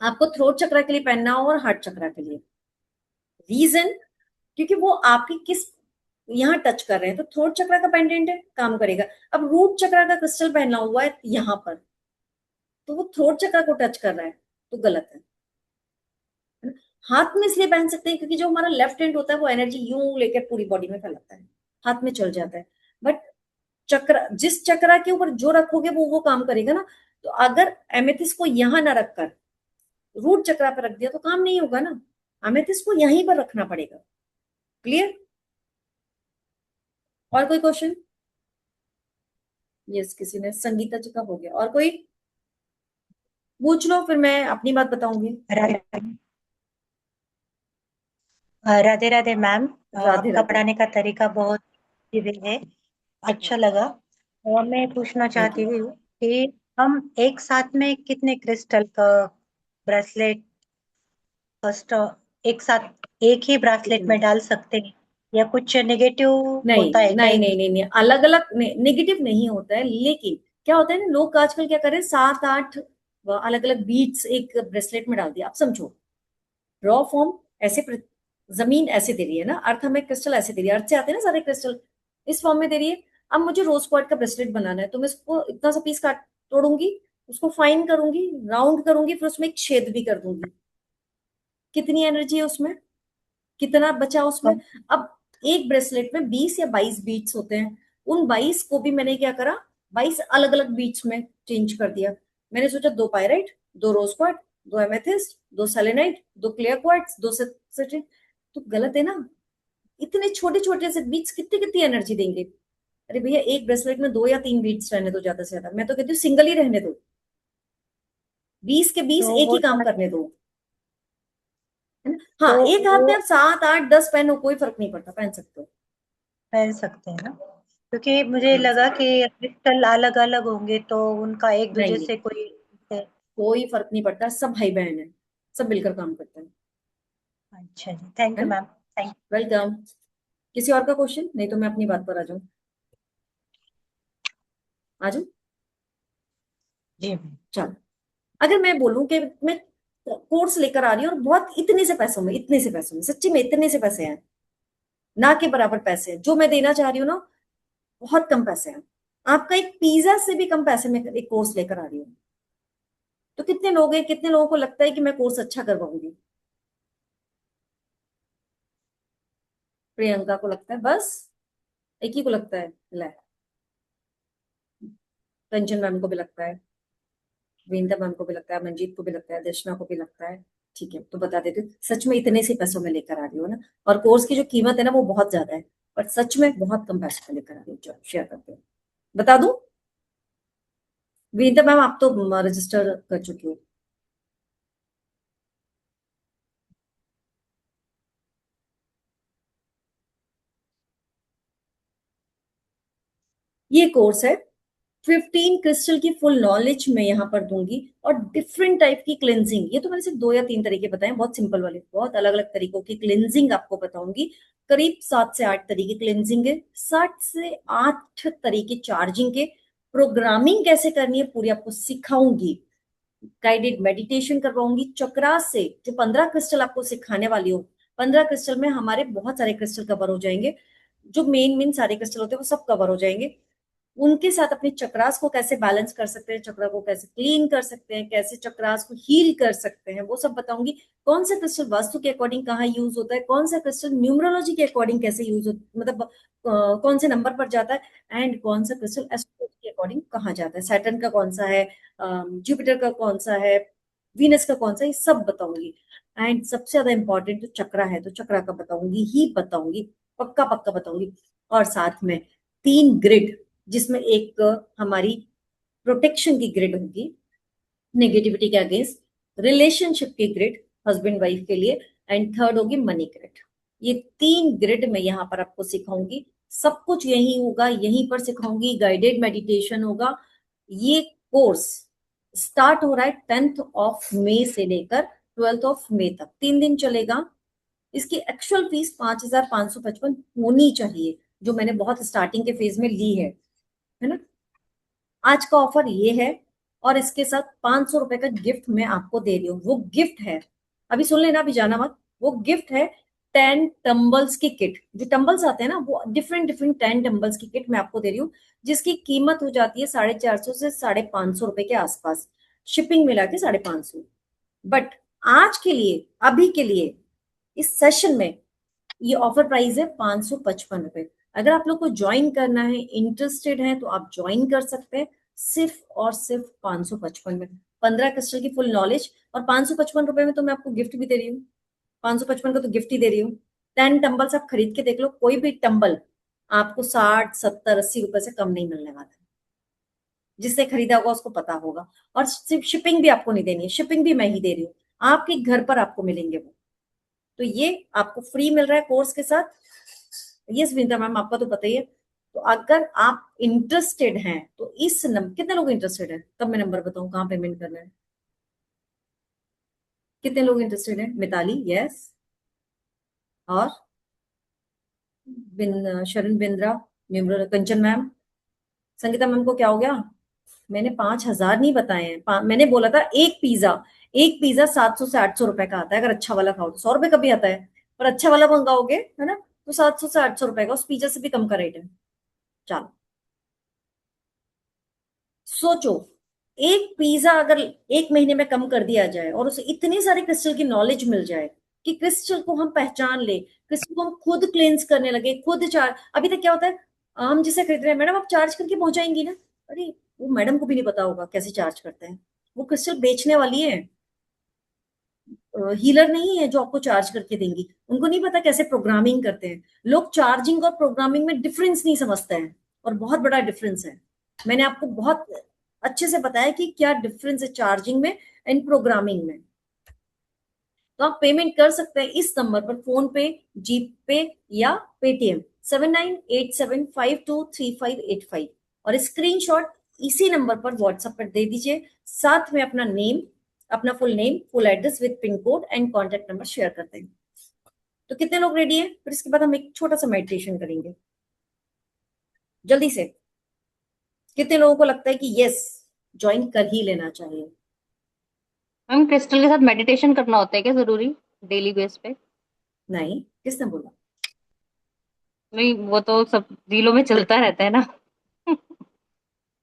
आपको थ्रोट चक्रा के लिए पहनना हो और हार्ट चक्रा के लिए। रीजन, क्योंकि वो आपकी किस यहाँ टच कर रहे हैं, तो थ्रोट चक्रा का पेंडेंट है, काम करेगा। अब रूट चक्रा का क्रिस्टल पहना हुआ है यहाँ पर, तो वो थ्रोट चक्रा को टच कर रहा है, तो गलत है। है ना? हाथ में इसलिए पहन सकते हैं क्योंकि जो हमारा लेफ्ट हैंड होता है वो एनर्जी यूं लेकर पूरी बॉडी में फैलाता है, हाथ में चल जाता है। बट चक्र, जिस चक्रा के ऊपर जो रखोगे वो काम करेगा ना। तो अगर एमेथिस को यहां ना रखकर रूट चक्रा पर रख दिया तो काम नहीं होगा ना। एमेथिस को यहीं पर रखना पड़ेगा। क्लियर? और कोई क्वेश्चन? यस, किसी ने, संगीता जी का हो गया। और कोई पूछ लो, फिर मैं अपनी बात बताऊंगी। राधे राधे मैम। राधे आपका राधे। पढ़ाने का तरीका बहुत ही है, अच्छा लगा। और मैं पूछना थैंक चाहती यू। हूँ कि हम एक साथ में कितने क्रिस्टल का ब्रेसलेट फर्स्ट एक साथ एक ही एक ब्रेसलेट में मिनट। डाल सकते हैं, या कुछ नेगेटिव नहीं होता है क्या नहीं एक नहीं नहीं नहीं, अलग अलग नेगेटिव नहीं होता है, लेकिन क्या होता है ना, लोग आजकल क्या करें, 7-8 अलग अलग बीट्स एक ब्रेसलेट में डाल दिया। आप समझो, रॉ फॉर्म ऐसे जमीन ऐसे दे रही है ना, अर्थ हमें क्रिस्टल ऐसे दे रही है, अर्थ से आते हैं ना सारे क्रिस्टल, इस फॉर्म में दे रही है। अब मुझे रोज क्वार्ट का ब्रेसलेट बनाना है, तो मैं इसको इतना सा पीस काट तोड़ूंगी, उसको फाइन करूंगी, राउंड करूंगी, फिर उसमें एक छेद भी कर दूंगी। कितनी एनर्जी है उसमें, कितना बचा उसमें। अब एक ब्रेसलेट में 20 या 22 बीट्स होते हैं, उन 22 को भी मैंने क्या करा, 22 अलग अलग बीट्स में चेंज कर दिया। मैंने सोचा 2 pyrite, 2 rose quartz, 2 amethyst, 2 selenite, 2 clear quartz, 2 citrine. तो गलत है ना। इतने छोटे छोटे से बीट्स कितनी कितनी एनर्जी देंगे। अरे भैया, एक ब्रेसलेट में 2 या 3 बीट्स रहने दो ज्यादा से ज्यादा, मैं तो कहती हूँ सिंगल ही रहने दो। 20 के 20 तो एक वो ही काम करने दो। है ना। तो हाँ, एक हाथ वो में आप 7-8-10 पहनो, कोई फर्क नहीं पड़ता, पहन सकते हो। पहन सकते हैं ना, क्योंकि मुझे पहन लगा सकते कि क्रिस्टल अलग अलग होंगे तो उनका एक हो। नहीं दूसरे नहीं, से कोई कोई फर्क नहीं पड़ता, सब भाई बहन है, सब मिलकर काम करते हैं। अच्छा जी, थैंक है यू ना। Ma'am, thank welcome. किसी और का क्वेश्चन? नहीं तो मैं अपनी बात पर आ जाऊं। आ जाऊं। जी। चलो, अगर मैं बोलूं कि मैं कोर्स लेकर आ रही हूँ और बहुत इतने से पैसों में, इतने से पैसों में, सच्ची में इतने से पैसे हैं, ना के बराबर पैसे हैं जो मैं देना चाह रही हूँ ना, बहुत कम पैसे हैं। आपका एक पिज्जा से भी कम पैसे में एक कोर्स लेकर आ रही हूँ, तो कितने लोग हैं, कितने लोगों को लगता है कि मैं कोर्स अच्छा करवाऊंगी? प्रियंका को लगता है बस, एक ही को लगता है। ले, कंचन मैम को भी लगता है, विंता मैम को भी लगता है, मंजीत को भी लगता है, दर्शना को भी लगता है। ठीक है, तो बता देती हूँ, सच में इतने से पैसों में लेकर आ रही हूँ ना। और कोर्स की जो कीमत है ना वो बहुत ज्यादा है, पर सच में बहुत कम पैसों में लेकर आ रही हूँ। चलो शेयर करते हैं, बता दूं। विनीता मैम, आप तो रजिस्टर कर चुकी हो। ये कोर्स है, 15 क्रिस्टल की फुल नॉलेज मैं यहाँ पर दूंगी, और डिफरेंट टाइप की क्लेंजिंग। ये तो मैंने सिर्फ 2 या 3 तरीके बताए, बहुत सिंपल वाले, बहुत अलग अलग तरीकों की क्लेंजिंग आपको बताऊंगी। करीब 7 से 8 तरीके क्लेंजिंग के, 7 से 8 तरीके चार्जिंग के, प्रोग्रामिंग कैसे करनी है पूरी आपको सिखाऊंगी, गाइडेड मेडिटेशन करवाऊंगी, चक्रा से जो 15 क्रिस्टल आपको सिखाने वाली हूँ। 15 क्रिस्टल में हमारे बहुत सारे क्रिस्टल कवर हो जाएंगे, जो मेन मेन सारे क्रिस्टल होते हैं वो सब कवर हो जाएंगे। उनके साथ अपने चक्रास को कैसे बैलेंस कर सकते हैं, चक्र को कैसे क्लीन कर सकते हैं, कैसे चक्रास को हील कर सकते हैं, वो सब बताऊंगी। कौन सा क्रिस्टल वास्तु के अकॉर्डिंग कहाँ यूज होता है, कौन सा क्रिस्टल न्यूमरोलॉजी के अकॉर्डिंग कैसे यूज होता, मतलब कौन से नंबर पर जाता है, एंड कौन सा क्रिस्टल एस्ट्रोलॉजी के अकॉर्डिंग कहाँ जाता है, सैटर्न का कौन सा है, जुपिटर का कौन सा है, वीनस का कौन सा, ये सब बताऊंगी। एंड सबसे ज्यादा इंपॉर्टेंट जो चक्रा है, तो चक्रा का बताऊंगी ही बताऊंगी, पक्का पक्का बताऊंगी। और साथ में 3 ग्रिड, जिसमें एक हमारी प्रोटेक्शन की ग्रिड होगी नेगेटिविटी के अगेंस्ट, रिलेशनशिप की ग्रिड हस्बैंड वाइफ के लिए, एंड थर्ड होगी मनी ग्रिड। ये 3 ग्रिड मैं यहाँ पर आपको सिखाऊंगी, सब कुछ यही होगा, यहीं पर सिखाऊंगी, गाइडेड मेडिटेशन होगा। ये कोर्स स्टार्ट हो रहा है 10th ऑफ मई से लेकर 12th ऑफ मई तक, 3 दिन चलेगा। इसकी एक्चुअल फीस 5,555 होनी चाहिए, जो मैंने बहुत स्टार्टिंग के फेज में ली है ना। आज का ऑफर ये है, और इसके साथ 500 रुपए का गिफ्ट मैं आपको दे रही हूँ। वो गिफ्ट है, अभी सुन लेना, अभी जाना मत, वो गिफ्ट है 10 टम्बल्स की किट। जो टम्बल्स आते हैं ना, वो डिफरेंट डिफरेंट 10 टम्बल्स की किट मैं आपको दे रही हूँ, जिसकी कीमत हो जाती है 450 से 550 रुपए के आसपास, शिपिंग मिला के 550। बट आज के लिए, अभी के लिए, इस सेशन में ये ऑफर प्राइस है 555 रुपए। अगर आप लोग को ज्वाइन करना है, इंटरेस्टेड है, तो आप ज्वाइन कर सकते हैं, सिर्फ और सिर्फ 555 में, 15 क्रिस्टल की फुल नॉलेज, और 555 रुपए में तो मैं आपको गिफ्ट भी दे रही हूँ। 555 का तो गिफ्ट ही दे रही हूँ। 10 टम्बल्स आप खरीद के देख लो, कोई भी टम्बल आपको 60, 70, 80 रुपए से कम नहीं मिलने वाला है। जिसने खरीदा होगा उसको पता होगा। और सिर्फ शिपिंग भी आपको नहीं देनी है, शिपिंग भी मैं ही दे रही हूँ, आपके घर पर आपको मिलेंगे वो। तो ये आपको फ्री मिल रहा है कोर्स के साथ। यस विनीता मैम, आपका तो पता ही है। तो अगर आप इंटरेस्टेड हैं तो इस नंबर, कितने लोग इंटरेस्टेड हैं, तब मैं नंबर बताऊं कहाँ पेमेंट करना है, कितने लोग इंटरेस्टेड हैं। मिताली यस, और शरण बिंद्रा, कंचन मैम, संगीता मैम को क्या हो गया, मैंने 5,000 नहीं बताए हैं, मैंने बोला था एक पिज्जा 700 से 800 रुपए का आता है, अगर अच्छा वाला खाओ तो 100 रुपए का भी आता है, पर अच्छा वाला मंगाओगे है ना, तो 700 से 800 रुपए का, उस पिज्जा से भी कम का रेट है। चलो सोचो, एक पिज्जा अगर एक महीने में कम कर दिया जाए, और उसे इतने सारे क्रिस्टल की नॉलेज मिल जाए कि क्रिस्टल को हम पहचान ले, क्रिस्टल को हम खुद क्लेंस करने लगे, खुद चार्ज। अभी तक क्या होता है, हम जिसे खरीद रहे हैं, मैडम आप चार्ज करके पहुंचाएंगी ना, अरे वो मैडम को भी नहीं पता होगा कैसे चार्ज करते हैं, वो क्रिस्टल बेचने वाली है, हीलर नहीं है जो आपको चार्ज करके देंगी, उनको नहीं पता कैसे प्रोग्रामिंग करते हैं। लोग चार्जिंग और प्रोग्रामिंग में डिफरेंस नहीं समझते हैं, और बहुत बड़ा डिफरेंस है। मैंने आपको बहुत अच्छे से बताया कि क्या डिफरेंस है चार्जिंग में एंड प्रोग्रामिंग में। तो आप पेमेंट कर सकते हैं इस नंबर पर, फोन पे, जीपे या पेटीएम, 7987523585, और स्क्रीनशॉट इसी नंबर पर व्हाट्सएप पर दे दीजिए, साथ में अपना नेम, अपना full name, full address with pin code and contact number share कर देंगे। तो कितने लोग रेडी है, फिर इसके बाद हम एक छोटा सा मेडिटेशन करेंगे जल्दी से। कितने लोगों को लगता है कि यस ज्वाइन कर ही लेना चाहिए। मैम क्रिस्टल के साथ मेडिटेशन करना होता है क्या जरूरी, डेली बेस पे? नहीं, किसने बोला, नहीं, वो तो सब दिलों में चलता रहता है ना।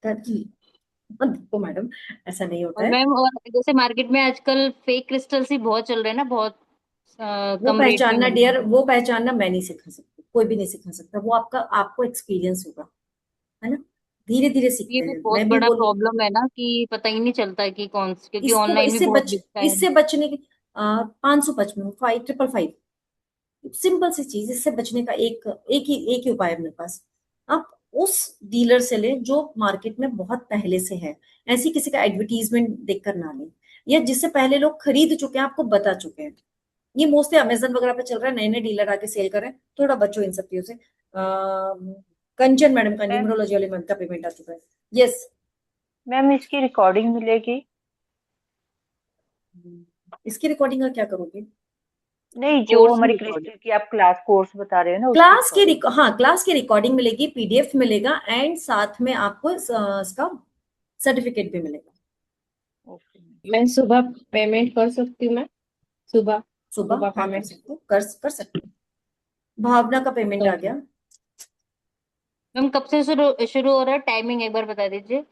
देखो मैडम, ऐसा नहीं होता और है। मैम, और जैसे मार्केट में आजकल फेक क्रिस्टल्स ही बहुत चल रहे हैं ना, बहुत वो कम रेट पे पहचानना मिल रहे डियर, हैं। वो पहचानना मैं नहीं सिखा सकती, कोई भी नहीं सिखा सकता, वो आपको एक्सपीरियंस होगा, है ना, धीरे धीरे ये सीखते भी हैं। बहुत मैं भी बड़ा बोलूँ, प्रॉब्लम है ना कि पता ही नहीं चलता है कि कौन, क्योंकि इसको ऑनलाइन भी बहुत बिकता है। इससे बचने की 555 555, सिंपल सी चीज, इससे बचने का एक ही उपाय है मेरे पास। आप उस डीलर से लें जो मार्केट में बहुत पहले से है, ऐसी किसी का एडवर्टीजमेंट देखकर ना लें, या जिससे पहले लोग खरीद चुके हैं, आपको बता चुके हैं। ये मोस्टली अमेजन वगैरह पे चल रहा है, नए नए डीलर आके सेल कर रहे हैं, थोड़ा बचो इन सब चीजों से। कंचन मैडम का, मैम न्यूमरोलॉजी वाले मैम का पेमेंट आ चुका है। यस, मैम इसकी रिकॉर्डिंग मिलेगी? इसकी रिकॉर्डिंग का क्या करोगे। नहीं, जो कोर्स हमारी रिकॉर्ड। क्रिस्टल की आप क्लास कोर्स बता रहे हो ना, उसकी रिकॉर्डिंग। हाँ क्लास की रिकॉर्डिंग मिलेगी, पीडीएफ मिलेगा, एंड साथ में आपको इसका सर्टिफिकेट भी मिलेगा। ओके। मैं सुबह पेमेंट कर सकती हूँ? मैं सुबह सुबह सुबह हाँ कर पेमेंट सकते हो, कर सकते हो। भावना का पेमेंट आ ओके। गया। मैम कब से शुरू शुरू हो रहा है, टाइमिंग एक बार बता दीजिए।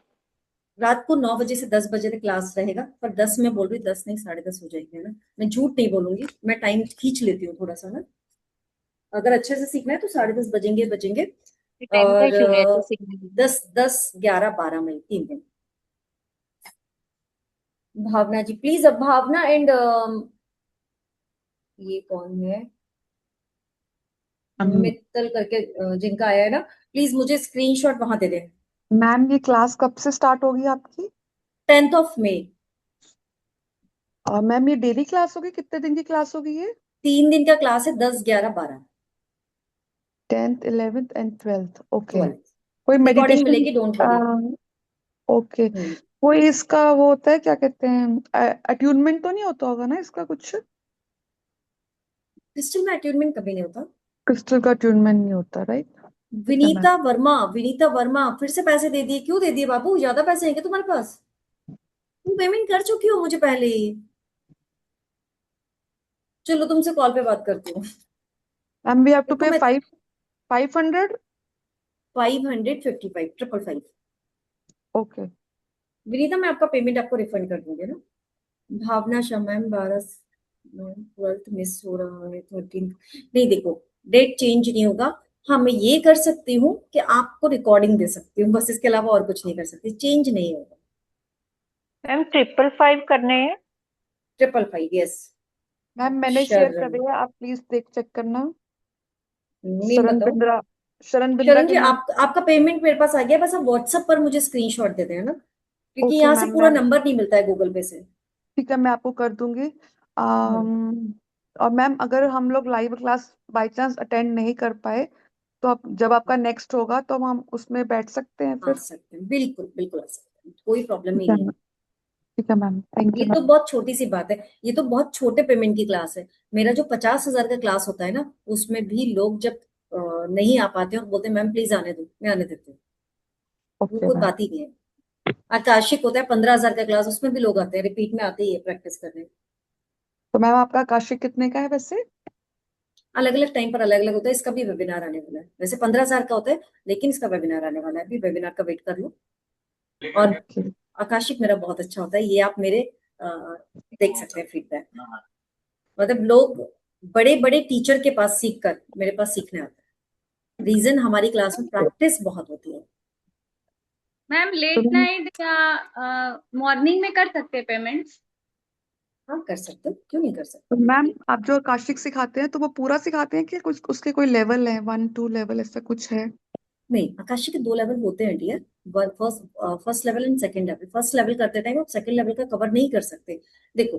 रात को 9 बजे से 10 बजे तक क्लास रहेगा, पर 10 मैं बोल रही हूँ, 10 नहीं 10:30 हो जाएगी, है ना। मैं झूठ नहीं बोलूंगी, मैं टाइम खींच लेती हूँ थोड़ा सा ना। अगर अच्छे से सीखना है तो 10:30 बजेंगे बजेंगे। टाइम का और इशू नहीं है तो सीखने के लिए। 10, 10, 11, 12 मई 3 दिन। भावना जी प्लीज, अब भावना एंड ये कौन है, मित्तल करके जिनका आया है ना, प्लीज मुझे स्क्रीनशॉट वहां दे दें। मैम ये क्लास कब से स्टार्ट होगी आपकी? 10 मई। और मैम ये डेली क्लास होगी, कितने दिन की क्लास होगी ये? 3 दिन का क्लास है, 10, 11, 12। 10th 11th and 12th, okay. 12। कोई रिकॉर्डिंग मेडिटेशन? मिलेगी, डोंट वरी। ओके। कोई इसका वो होता है, क्या कहते हैं, अट्यूनमेंट तो नहीं होता होगा ना इसका कुछ? क्रिस्टल में अट्यूनमेंट कभी नहीं होता। क्रिस्टल का अट्यूनमेंट नहीं होता, राइट? ठीक है मैम। विनीता वर्मा फिर से पैसे दे दिए, क्यों दे दिए बाबू, ज्यादा पैसे हैं क्या तुम्हारे पास? तुम पेमेंट कर चुकी हो मुझे पहले ही। चलो तुमसे कॉल पे बात करती हूँ। मैम वी हैव टू देखो पे मैं 500। 555, 555। ओके। विनीता मैं आपका पेमेंट आपको रिफंड कर दूंगी ना। भावना शाह मैम 12 12 मिस हो रहा है, 13। नहीं देखो, डेट चेंज नहीं होगा। हाँ मैं ये कर सकती हूँ कि आपको रिकॉर्डिंग दे सकती हूँ, बस इसके अलावा और कुछ नहीं कर सकती, चेंज नहीं होगा। मैम 555 करने हैं? 555, यस। मैम मैंने शेयर कर शरण, दिया, आप प्लीज देख चेक करना। नेम शरण बताओ। बिंद्रा। शरण बिंद्रा शरण के जी नाम। आपका पेमेंट मेरे पास आ गया, बस आप व्हाट्सएप पर मुझे स्क्रीनशॉट दे देना, क्योंकि ओके यहाँ से मैम, पूरा मैं नंबर नहीं मिलता है गूगल पे से। ठीक है, मैं आपको कर दूंगी। हाँ, और मैम अगर हम लोग live class by chance attend नहीं कर पाए, तो आप जब आपका नेक्स्ट होगा तो हम उसमें बैठ सकते हैं आ फिर? सकते हैं, बिल्कुल बिल्कुल आ सकते हैं, कोई प्रॉब्लम ठीक ही है नहीं है। मैम। ठीक है मैम, थैंक ये यू तो मैम। बहुत छोटी सी बात है, ये तो बहुत छोटे पेमेंट की क्लास है। मेरा जो 50,000 का क्लास होता है ना, उसमें भी लोग जब नहीं आ पाते हैं और बोलते हैं मैम प्लीज आने दो, मैं आने देती हूँ। वो ओके कोई मैम। बात ही नहीं है। आकाशिक होता है 15,000 का क्लास, उसमें भी लोग आते हैं, रिपीट में आते ही है प्रैक्टिस करने। तो मैम आपका काशिक कितने का है वैसे? अलग अलग टाइम पर अलग अलग होता है, इसका भी वेबिनार आने वाला है, वैसे 15,000 का होता है, लेकिन इसका वेबिनार आने वाला है, अभी वेबिनार का वेट कर लो। और ओके। आकाशिक मेरा बहुत अच्छा होता है, ये आप मेरे देख सकते हैं फीडबैक। मतलब लोग बड़े बड़े टीचर के पास सीख कर मेरे पास सीखने आते हैं, रीजन हमारी क्लास में प्रैक्टिस बहुत होती है। मैम तो लेट मैम, नाइट या मॉर्निंग में कर सकते हैं पेमेंट्स? हाँ कर सकते हो, क्यों नहीं कर सकते। तो मैम आप जो काशिक सिखाते हैं तो वो पूरा सिखाते हैं कि कुछ उसके कोई लेवल है, 1 2 लेवल ऐसा कुछ है? नहीं, आकाशी के 2 लेवल होते हैं dear. First first level and second level. First level करते टाइम आप सेकंड लेवल का कवर नहीं कर सकते। देखो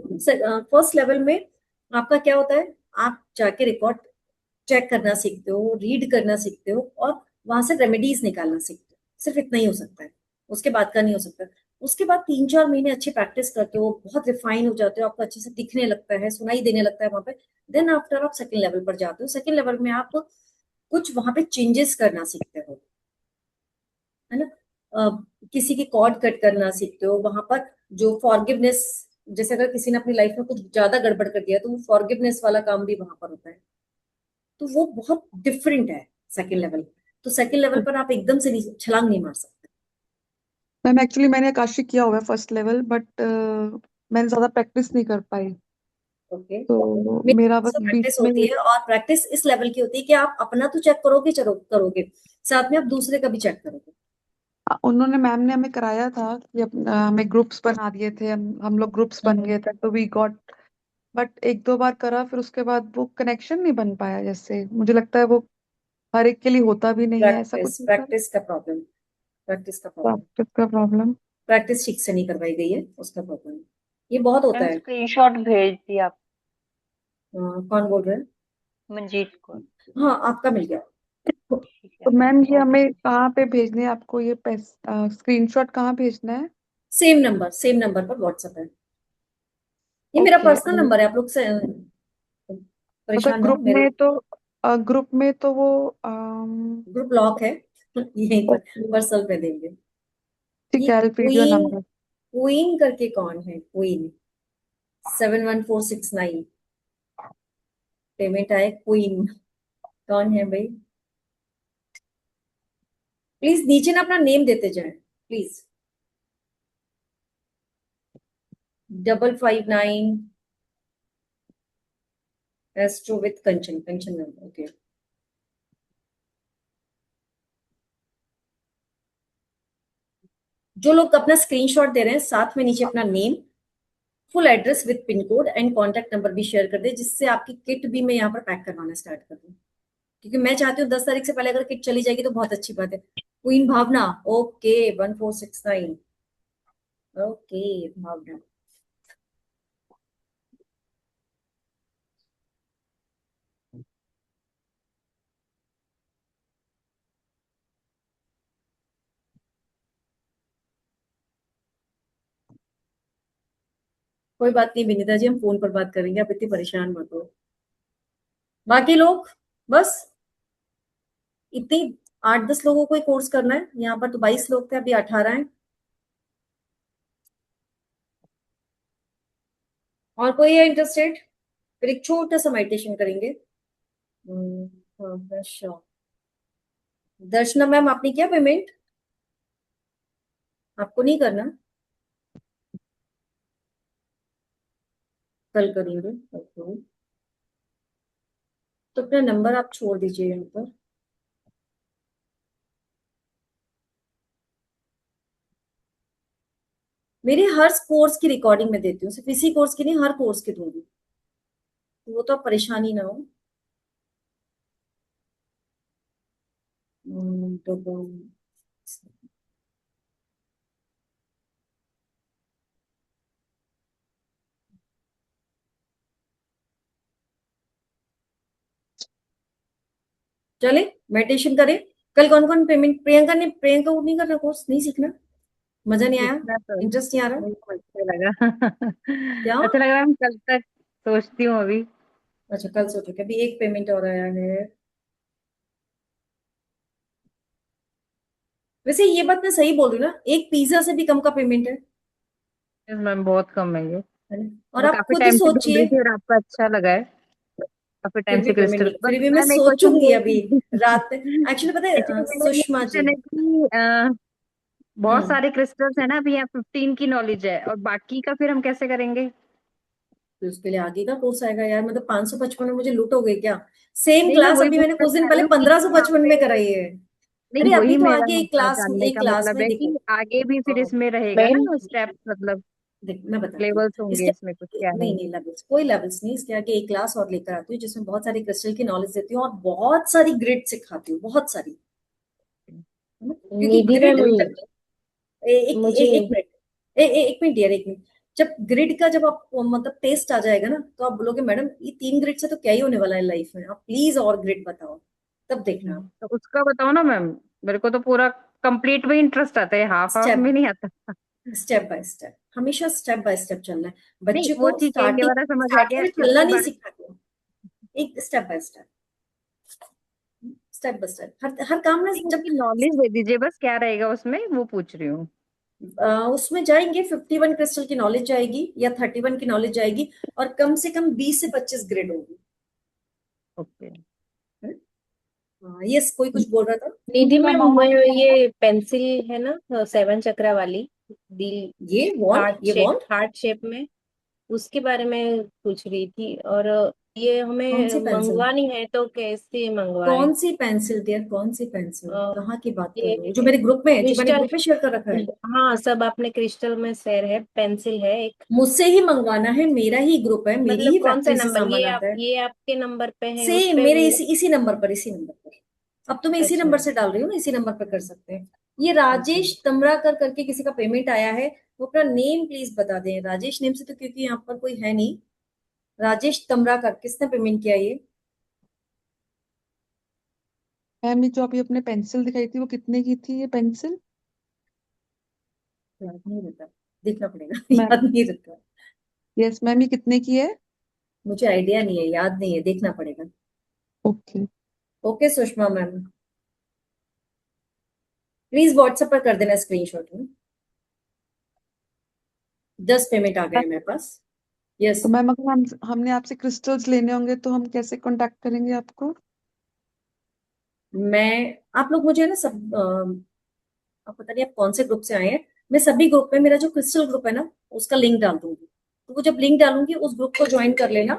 फर्स्ट लेवल में आपका क्या होता है, आप जाके रिकॉर्ड चेक करना सीखते हो, रीड करना सीखते हो, और वहां से रेमेडीज निकालना सीखते हो, सिर्फ इतना ही हो सकता है, उसके बाद का नहीं हो सकता। उसके बाद 3 4 महीने अच्छी प्रैक्टिस करते हो, बहुत रिफाइन हो जाते हो, आपको अच्छे से दिखने लगता है, सुनाई देने लगता है वहां पे। देन आफ्टर आप सेकंड लेवल पर जाते हो, सेकंड लेवल में आप कुछ वहां पे चेंजेस करना सीखते हो, है ना। किसी की कॉर्ड कट करना सीखते हो वहां पर, जो फॉरगिवनेस, जैसे अगर किसी ने अपनी लाइफ में कुछ ज्यादा गड़बड़ कर दिया तो वो फॉरगिवनेस वाला काम भी वहां पर होता है। तो वो बहुत डिफरेंट है सेकंड लेवल। तो सेकंड लेवल पर आप एकदम से छलांग नहीं मार सकते। मैम एक्चुअली मैंने काशिक किया हुआ है फर्स्ट लेवल, बट मैंने ज्यादा प्रैक्टिस नहीं कर पाई, ओके, तो मेरी मेरा बस बीच प्रैक्टिस में। होती है, और प्रैक्टिस इस लेवल की होती है कि आप अपना तो चेक करोगे, चलो करोगे, साथ में आप दूसरे का भी चेक करोगे। उन्होंने मैम ने हमें कराया था कि हमें ग्रुप्स बना दिए थे, हम लोग ग्रुप्स बन गए थे, तो वी गॉट। बट एक दो बार करा, फिर उसके बाद वो कनेक्शन नहीं बन पाया, जैसे मुझे लगता है वो हर एक के लिए होता भी नहीं है, ऐसा कुछ प्रैक्टिस है सर? प्रैक्टिस का प्रॉब्लम, प्रैक्टिस का प्रॉब्लम, प्रैक्टिस का प्रॉब्लम। प्रैक्टिस ठीक से नहीं करवाई गई है, उसका प्रॉब्लम है। ये बहुत होता मैम है। स्क्रीनशॉट भेज दिया आप, कौन बोल रहे हैं? मंजीत को। हाँ आपका मिल गया। ठीक है तो मैम, मैम ये ओके। हमें कहाँ पे भेजने हैं आपको, ये स्क्रीनशॉट कहाँ भेजना है? सेम नंबर पर व्हाट्सएप है, ये मेरा ओके। पर्सनल नंबर है, आप लोग से मतलब परेशान ना हो मेरे। ग्रुप में तो वो ग्रुप लॉक है यहीं पर, ओके। पर्सनल पे देंगे। ठीक ये है, I feed your queen, number. Queen करके कौन है, क्वीन 71469, पेमेंट आए क्वीन, कौन है भाई? प्लीज नीचे ना अपना नेम देते जाएं please. 559 astro with Kanchan, Kanchan number, okay. जो लोग अपना स्क्रीनशॉट दे रहे हैं साथ में नीचे अपना name, full address with pin code and contact number भी शेयर कर दे, जिससे आपकी किट भी मैं यहाँ पर पैक करवाना स्टार्ट कर दूँ, क्योंकि मैं चाहती हूँ 10 तारीख से पहले अगर किट चली जाएगी तो बहुत अच्छी बात है। क्वीन भावना, ओके 1469, ओके भावना। कोई बात नहीं विनीता जी, हम फोन पर बात करेंगे, आप इतनी परेशान मत हो। बाकी लोग बस इतनी 8-10 लोगों को ही कोर्स करना है, यहाँ पर तो 22 लोग थे, अभी 18 हैं। और कोई है इंटरेस्टेड? फिर एक छोटा सा मेडिटेशन करेंगे। अच्छा, दर्शना मैम आपने किया पेमेंट? आपको नहीं करना, कल करेंगे। ओके, तो अपना नंबर आप छोड़ दीजिए यहाँ पर। मेरे हर कोर्स की रिकॉर्डिंग में देती हूँ, सिर्फ इसी कोर्स की नहीं, हर कोर्स की दूंगी, तो वो तो आप परेशानी ना हो। तो चले मेडिटेशन करें। कल कौन कौन पेमेंट? प्रियंका ने, प्रियंका को नहीं करना कोर्स, नहीं सीखना, मजा नहीं आया, सीखना तो इंटरेस्ट नहीं आ रहा मेरे को अच्छा लगा। क्या? अच्छा लग रहा है, मैं कल तक सोचती हूँ अभी। अच्छा कल सोचो कि अभी एक पेमेंट और आया है। वैसे ये बात मैं सही बोल रही हूँ ना, एक पिज्जा से भी कम का पेमेंट मैम बहुत कम है ये। है ना? और मैं आप काफी खुद ही टाइम से ढूंढ सोचिए। रही थी और आपको अच्छा लगा है। काफी फिर टाइम भी से पेमेंट क्रिस्टल, नहीं, बस फिर भी मैं मैम एक क्वेश्चन सोचूंगी ये अभी रात में। एक्चुअली पता है एक्चुअली मेरा ये सुषमा जी। क्वेश्चन है कि बहुत हम्म, सारे क्रिस्टल्स है ना, अभी यहाँ 15 की नॉलेज है और बाकी का फिर हम कैसे करेंगे? फिर उसके लिए आगे का कोर्स आएगा यार, मतलब 555 में मुझे लूटोगे क्या? सेम नहीं, मैं क्लास वही अभी मैंने पूछना कुछ दिन चाह पहले रही हूँ कि यहाँ 1555 पे, में कराई है। नहीं अरे अभी वही तो मेरा आगे जानने एक का क्लास मतलब में है देखो। कि आगे भी फिर अ, इसमें रहेगा मैम ना स्टेप, मतलब देख मैं बताती हूँ। लेवल्स होंगे इसके इसमें, कुछ क्या है? नहीं नहीं लेवल्स, कोई लेवल्स नहीं, इसके आगे एक क्लास और लेकर आती हूँ जिसमें बहुत सारी क्रिस्टल की नॉलेज देती हूँ और बहुत सारी ग्रिड सिखाती हूँ, बहुत सारी, है ना? क्योंकि निधि ग्रिड, मैम मुझे एक मिनट, एक मिनट यार, एक मिनट। जब ग्रिड का जब आप मतलब टेस्ट आ जाएगा ना, तो आप बोलोगे मैडम ये 3 ग्रिड से तो क्या ही होने वाला है लाइफ में, आप प्लीज और ग्रिड बताओ, तब देखना आप। तो उसका बताओ ना मैम, मेरे को तो पूरा कंप्लीट में इंटरेस्ट आता है, हाफ हाफ स्टेप में नहीं आता। स्टेप बाय स्टेप, हमेशा स्टेप बाय स्टेप चलना है। नहीं बच्चे वो को ठीक है, ये स्टार्टिंग वाला समझ आ स्टार्टिंग गया, में चलना इसके नहीं बाद सिखाते, एक step by step, step by step, हर हर काम में नहीं, जब उसकी नॉलेज दे दीजिए बस, क्या रहेगा उसमें वो पूछ रही हूँ। उसमें जाएंगे 51 क्रिस्टल की नॉलेज जाएगी या 31 की नॉलेज जाएगी, और कम से कम 20 से 25 ग्रेड होगी। ओके। यस, कोई कुछ बोल रहा था? निधि क्योंकि मैम अमाउंट ये पेंसिल है ना 7 चक्रा वाली, दिल, ये वॉन्ट, ये वॉन्ट हार्ट शेप में, उसके बारे में पूछ रही थी। और ये कौन हमें सी पेंसिल? मंगवानी है तो कैसे मंगवाए? कौन सी पेंसिल डियर, कौन सी पेंसिल, कहाँ की बात कर रहे हो? जो ये मेरे ग्रुप में है, जो मैंने क्रिस्टल, ग्रुप में शेयर कर रखा है? हाँ सब आपने क्रिस्टल में शेयर है, पेंसिल है एक। मुझसे ही मंगवाना है, मेरा ही ग्रुप है, मेरी मतलब ही कौन सा फैक्ट्री से नंबर, सामान आता है। ये आपके नंबर पे है उस सेम पे मेरे इसी नंबर पर, इसी नंबर पर। अब तो मैं इसी अच्छा नंबर से डाल रही हूँ ना, इसी नंबर पर कर सकते हैं। ये राजेश अच्छा। तमराकर करके किसी का पेमेंट आया है, वो अपना नेम प्लीज बता दें। राजेश नेम से तो क्योंकि यहाँ पर कोई है नहीं। राजेश तमराकर, किसने पेमेंट किया ये? मैम, ये जो अभी अपने पेंसिल दिखाई थी वो कितने की थी ये पेंसिल? याद नहीं रहता, देखना पड़ेगा मैम, याद नहीं रहता। यस मैम, ये कितने की है? मुझे आइडिया नहीं है, याद नहीं है, देखना पड़ेगा। Okay. Okay Sushma ma'am, please WhatsApp पर कर देना स्क्रीनशॉट में। 10 पेमेंट आ गए हैं मेरे पास। यस। तो मैम, अगर हमने आपसे क्रिस्टल्स लेने होंगे तो हम कैसे कांटेक्ट करेंगे आपको? मैं, आप लोग मुझे ना सब आप पता नहीं आप कौन से ग्रुप से आए हैं, मैं सभी ग्रुप में, मेरा जो क्रिस्टल ग्रुप है ना उसका लिंक डाल दूंगी, तो वो जब लिंक डालूंगी उस ग्रुप को ज्वाइन कर लेना।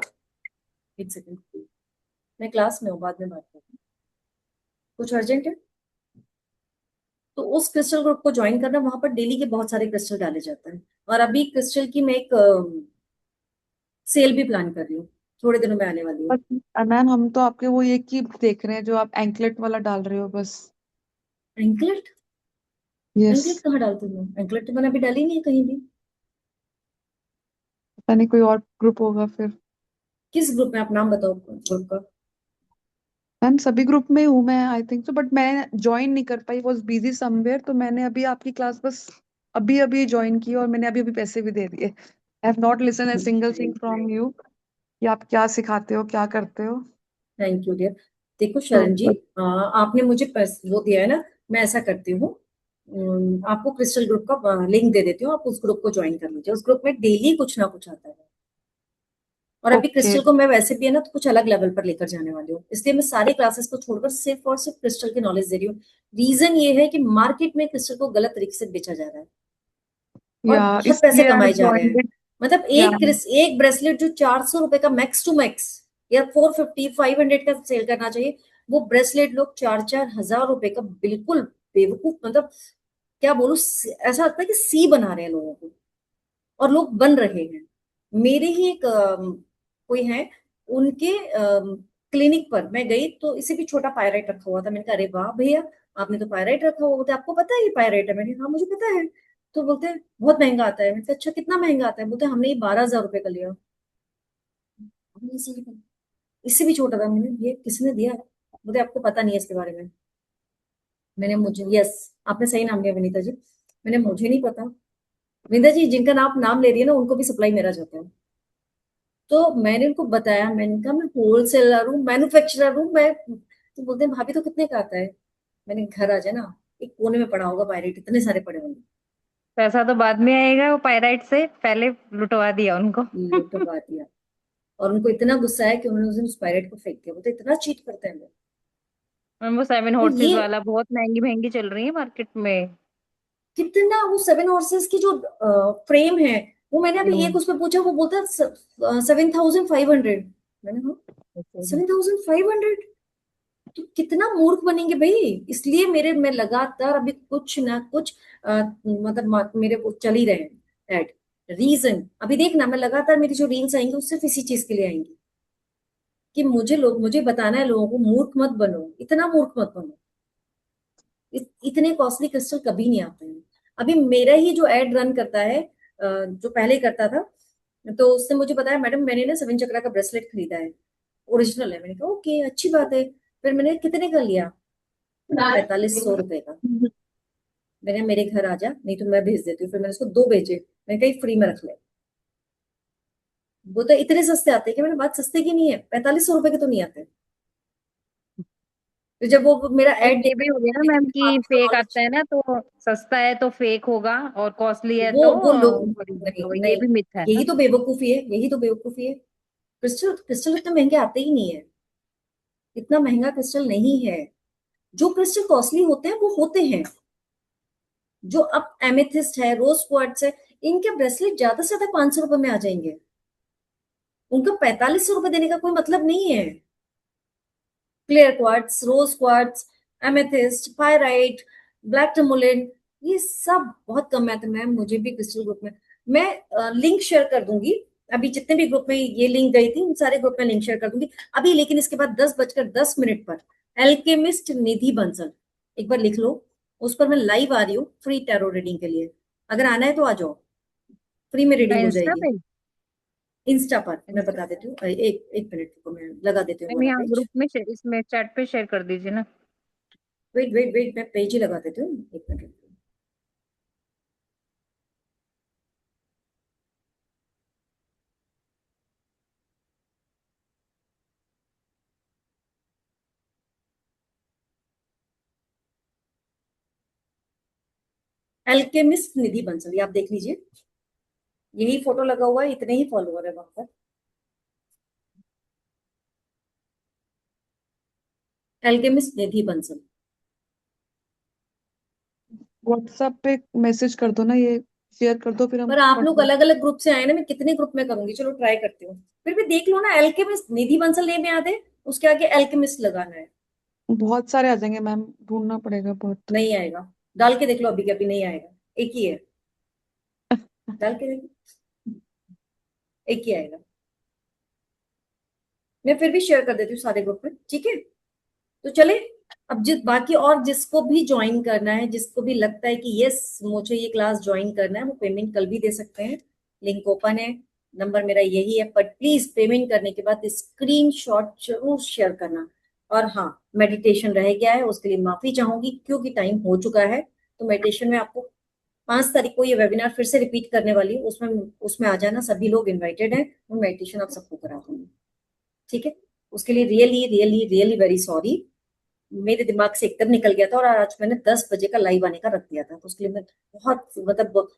एक सेकंड, मैं क्लास में हूँ, बाद में बात करती हूँ, कुछ अर्जेंट है। तो उस क्रिस्टल ग्रुप को ज्वाइन करना, वहां पर डेली के बहुत सारे क्रिस्टल डाले जाते हैं। और अभी क्रिस्टल की मैं एक सेल भी प्लान कर रही हूँ, थोड़े दिनों में आने वाली है। बस मैम हम तो आपके वो एक ही देख रहे हैं जो आप एंकलेट वाला डाल रहे हो बस। एंकलेट? यस। एंकलेट कहाँ डालती हूँ? एंकलेट तो मैंने अभी डाली नहीं है कहीं भी। पता नहीं कोई और ग्रुप होगा फिर। किस ग्रुप में? आप नाम बताओ ग्रुप का। मैम सभी ग्रुप में हूँ मैं, आई थिंक सो, बट मैं ज्वाइन नहीं कर पाई, वॉज बिजी समवेयर, तो मैंने अभी आपकी क्लास बस अभी अभी ज्वाइन की और मैंने अभी अभी पैसे भी दे दिए। I have not listen a single thing from you कि आप क्या सिखाते हो क्या करते हो। Thank you dear. देखो तो शरण जी, आपने मुझे वो दिया है ना, मैं ऐसा करती हूँ, आपको क्रिस्टल ग्रुप का लिंक दे देती हूँ, आप उस ग्रुप को ज्वाइन कर लीजिए। उस ग्रुप में डेली कुछ ना कुछ आता है। और अभी ओके। क्रिस्टल को मैं वैसे भी है ना तो कुछ अलग लेवल पर लेकर जाने वाली हूँ, इसलिए मैं सारी क्लासेस को छोड़कर सिर्फ और सिर्फ क्रिस्टल की नॉलेज दे रही हूँ। रीजन ये है कि मार्केट में क्रिस्टल को गलत तरीके से बेचा जा रहा है और या बहुत पैसे इसलिए आई कमाए जा रहे हैं। ज्वाइंड। मतलब या एक ब्रेसलेट जो 400 रुपए का मैक्स टू मैक्स या 450 500 का सेल करना चाहिए, वो ब्रेसलेट लोग 4 4 हजार रुपए का, बिल्कुल बेवकूफ, मतलब क्या बोलूं, ऐसा लगता है कि सी बना रहे हैं लोगों को, और लोग बन रहे हैं। मेरे ही एक कोई है, उनके क्लिनिक पर मैं गई तो इसे भी छोटा पायराइट रखा हुआ था। मैंने कहा अरे वाह भैया, आपने तो पायराइट रखा हुआ। बोलते आपको पता है ये पायराइट है? मैंने कहा हाँ मुझे पता है। तो बोलते हैं बहुत महंगा आता है। मैंने कहा अच्छा कितना महंगा आता है? बोलते हमने ये 12 हजार रुपए का लिया। हमने इससे भी छोटा था। मैंने ये किसने दिया? बोलते आपको पता नहीं है इसके बारे में। मैंने मुझे यस, आपने सही नाम लिया विनीता जी। मैंने मुझे नहीं पता। विनीता जी जिनका नाम ले रही है ना उनको भी सप्लाई मेरा जाता है। तो मैंने उनको बताया, मैंने कहा मैं होलसेलर हूँ, मैन्युफैक्चरर हूँ मैं। तो बोलते हैं भाभी तो कितने का आता है? मैंने घर आ जाए ना, एक कोने में पड़ा होगा पायरेट, इतने सारे पड़े होंगे। पैसा तो बाद में आएगा, वो पायराइट से पहले लुटवा दिया उनको। लुटवा दिया। और उनको इतना गुस्सा है कि उन्होंने उस दिन उस पायरेट को फेंक दिया। बोलते इतना चीट करते हैं लोग। और वो 7 हॉर्सेस तो ये वाला बहुत महंगी महंगी चल रही है मार्केट में। कितना, वो 7 हॉर्सेस की जो फ्रेम है, वो मैंने अभी एक उसमें पूछा, वो बोलता है 7,500। मैंने कहा 7,500? तो कितना मूर्ख बनेंगे भाई। इसलिए मैं लगातार अभी कुछ ना कुछ मतलब मेरे वो चल ही रहे हैं एड। रीजन अभी देखना, मैं लगातार मेरी जो रील्स आएंगी वो सिर्फ इसी चीज के लिए आएंगी कि मुझे बताना है लोगों को, मूर्ख मत बनो, इतना मूर्ख मत बनो। इतने कॉस्टली क्रिस्टल कभी नहीं आते हैं। अभी मेरा ही जो एड रन करता है, जो पहले करता था, तो उसने मुझे बताया मैडम मैंने ना 7 चक्रा का ब्रेसलेट खरीदा है, ओरिजिनल है। मैंने कहा ओके अच्छी बात है। फिर मैंने कितने का लिया? 4500 रुपए का। मैंने मेरे घर आ जा, नहीं तो मैं भेज देती हूँ। फिर मैंने उसको 2 भेजे। मैंने कहा फ्री में रख ले। वो तो इतने सस्ते आते हैं कि, मैंने बात सस्ते की नहीं है, 4500 रुपए के तो नहीं आते। तो जब वो मेरा एक एड ये भी हो गया ना मैम कि फेक आता है ना, तो सस्ता है तो फेक होगा और कॉस्टली है तो वो लोग ओरिजिनल नहीं होगा, ये नहीं, भी मिथ है यही ना। तो बेवकूफी है, यही तो बेवकूफी है। क्रिस्टल क्रिस्टल इतने महंगे आते ही नहीं है। इतना महंगा क्रिस्टल नहीं है। जो क्रिस्टल कॉस्टली होते हैं वो होते हैं। जो अब एमेथिस्ट है, रोज क्वार्ट्ज है, इनके ब्रेसलेट ज्यादा से ज्यादा 500 रुपए में आ जाएंगे। उनका 4500 रुपए देने का कोई मतलब नहीं है। Clear quartz, rose quartz, amethyst, pyrite, black tourmaline, ये सब बहुत कम है। तो मैम मुझे भी क्रिस्टल ग्रुप में, मैं लिंक शेयर कर दूंगी। अभी जितने भी ग्रुप में ये लिंक गई थी उन सारे ग्रुप में लिंक शेयर कर दूंगी अभी। लेकिन इसके बाद 10:10 पर एल्केमिस्ट निधि बंसल, एक बार लिख लो, उस पर मैं लाइव आ रही हूँ फ्री टैरो रीडिंग के लिए। अगर आना है तो आ जाओ, फ्री में रीडिंग हो इंस्टा जाएगी। पे। इंस्टा पर मैं इंस्टा बता देती हूँ, एक एक मिनट को मैं लगा देती हूँ मैम वाला यहाँ पेज। ग्रुप में इसमें चैट पे शेयर कर दीजिए ना। वेट वेट वेट, मैं पेज ही लगा देती हूँ, एक मिनट। एल्केमिस्ट निधि बंसल, ये आप देख लीजिए, यही फोटो लगा हुआ है, इतने ही फॉलोअर है वहां पर। एल्केमिस्ट निधि बंसल। व्हाट्सएप पे मैसेज कर दो ना, ये शेयर कर दो, फिर हम पर आप पढ़ लोग लेंगे। अलग अलग ग्रुप से आए ना, मैं कितने ग्रुप में करूंगी, चलो ट्राई करती हूँ। फिर भी देख लो ना, एल्केमिस्ट निधि बंसल नेम याद है, उसके आगे एल्केमिस्ट लगाना है। बहुत सारे आ जाएंगे मैम, ढूंढना पड़ेगा बहुत। नहीं आएगा, डाल के देख लो, अभी के अभी नहीं आएगा, एक ही है, डाल के देखो, एक ही आएगा। मैं फिर भी शेयर कर देती हूँ सारे ग्रुप में, ठीक है। तो चले, अब जिस बाकी और जिसको भी ज्वाइन करना है, जिसको भी लगता है कि यस मुझे ये क्लास ज्वाइन करना है, वो पेमेंट कल भी दे सकते हैं। लिंक ओपन है, नंबर मेरा यही है, बट प्लीज पेमेंट करने के बाद स्क्रीनशॉट जरूर शेयर करना। और हाँ, मेडिटेशन रह गया है, उसके लिए माफी चाहूंगी क्योंकि टाइम हो चुका है। तो मेडिटेशन में आपको 5 तारीख को ये वेबिनार फिर से रिपीट करने वाली हूँ, उसमें उसमें आ जाना, सभी लोग इन्वाइटेड हैं, वो मेडिटेशन आप सबको करा दूंगी, ठीक है। उसके लिए really really really very sorry, मेरे दिमाग से एकदम निकल गया था, और आज मैंने 10 बजे का लाइव आने का रख दिया था, तो उसके लिए मैं बहुत मतलब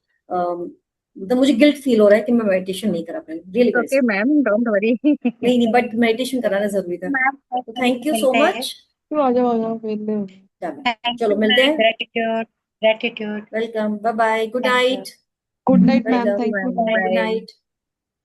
मुझे गिल्ट फील हो रहा है कि मैं मेडिटेशन नहीं करा पाई, really very okay sorry. Ma'am, don't worry. नहीं नहीं, बट मेडिटेशन कराना जरूरी था। मैम तो थैंक यू सो मिलते हैं। मच। तो आ जाओ वेले हो। चलो थैंक चलो यू मिलते मैम, हैं, gratitude gratitude. Welcome, bye bye, good thank you. Night. Good night ma'am, welcome, thank you. Goodbye. Night.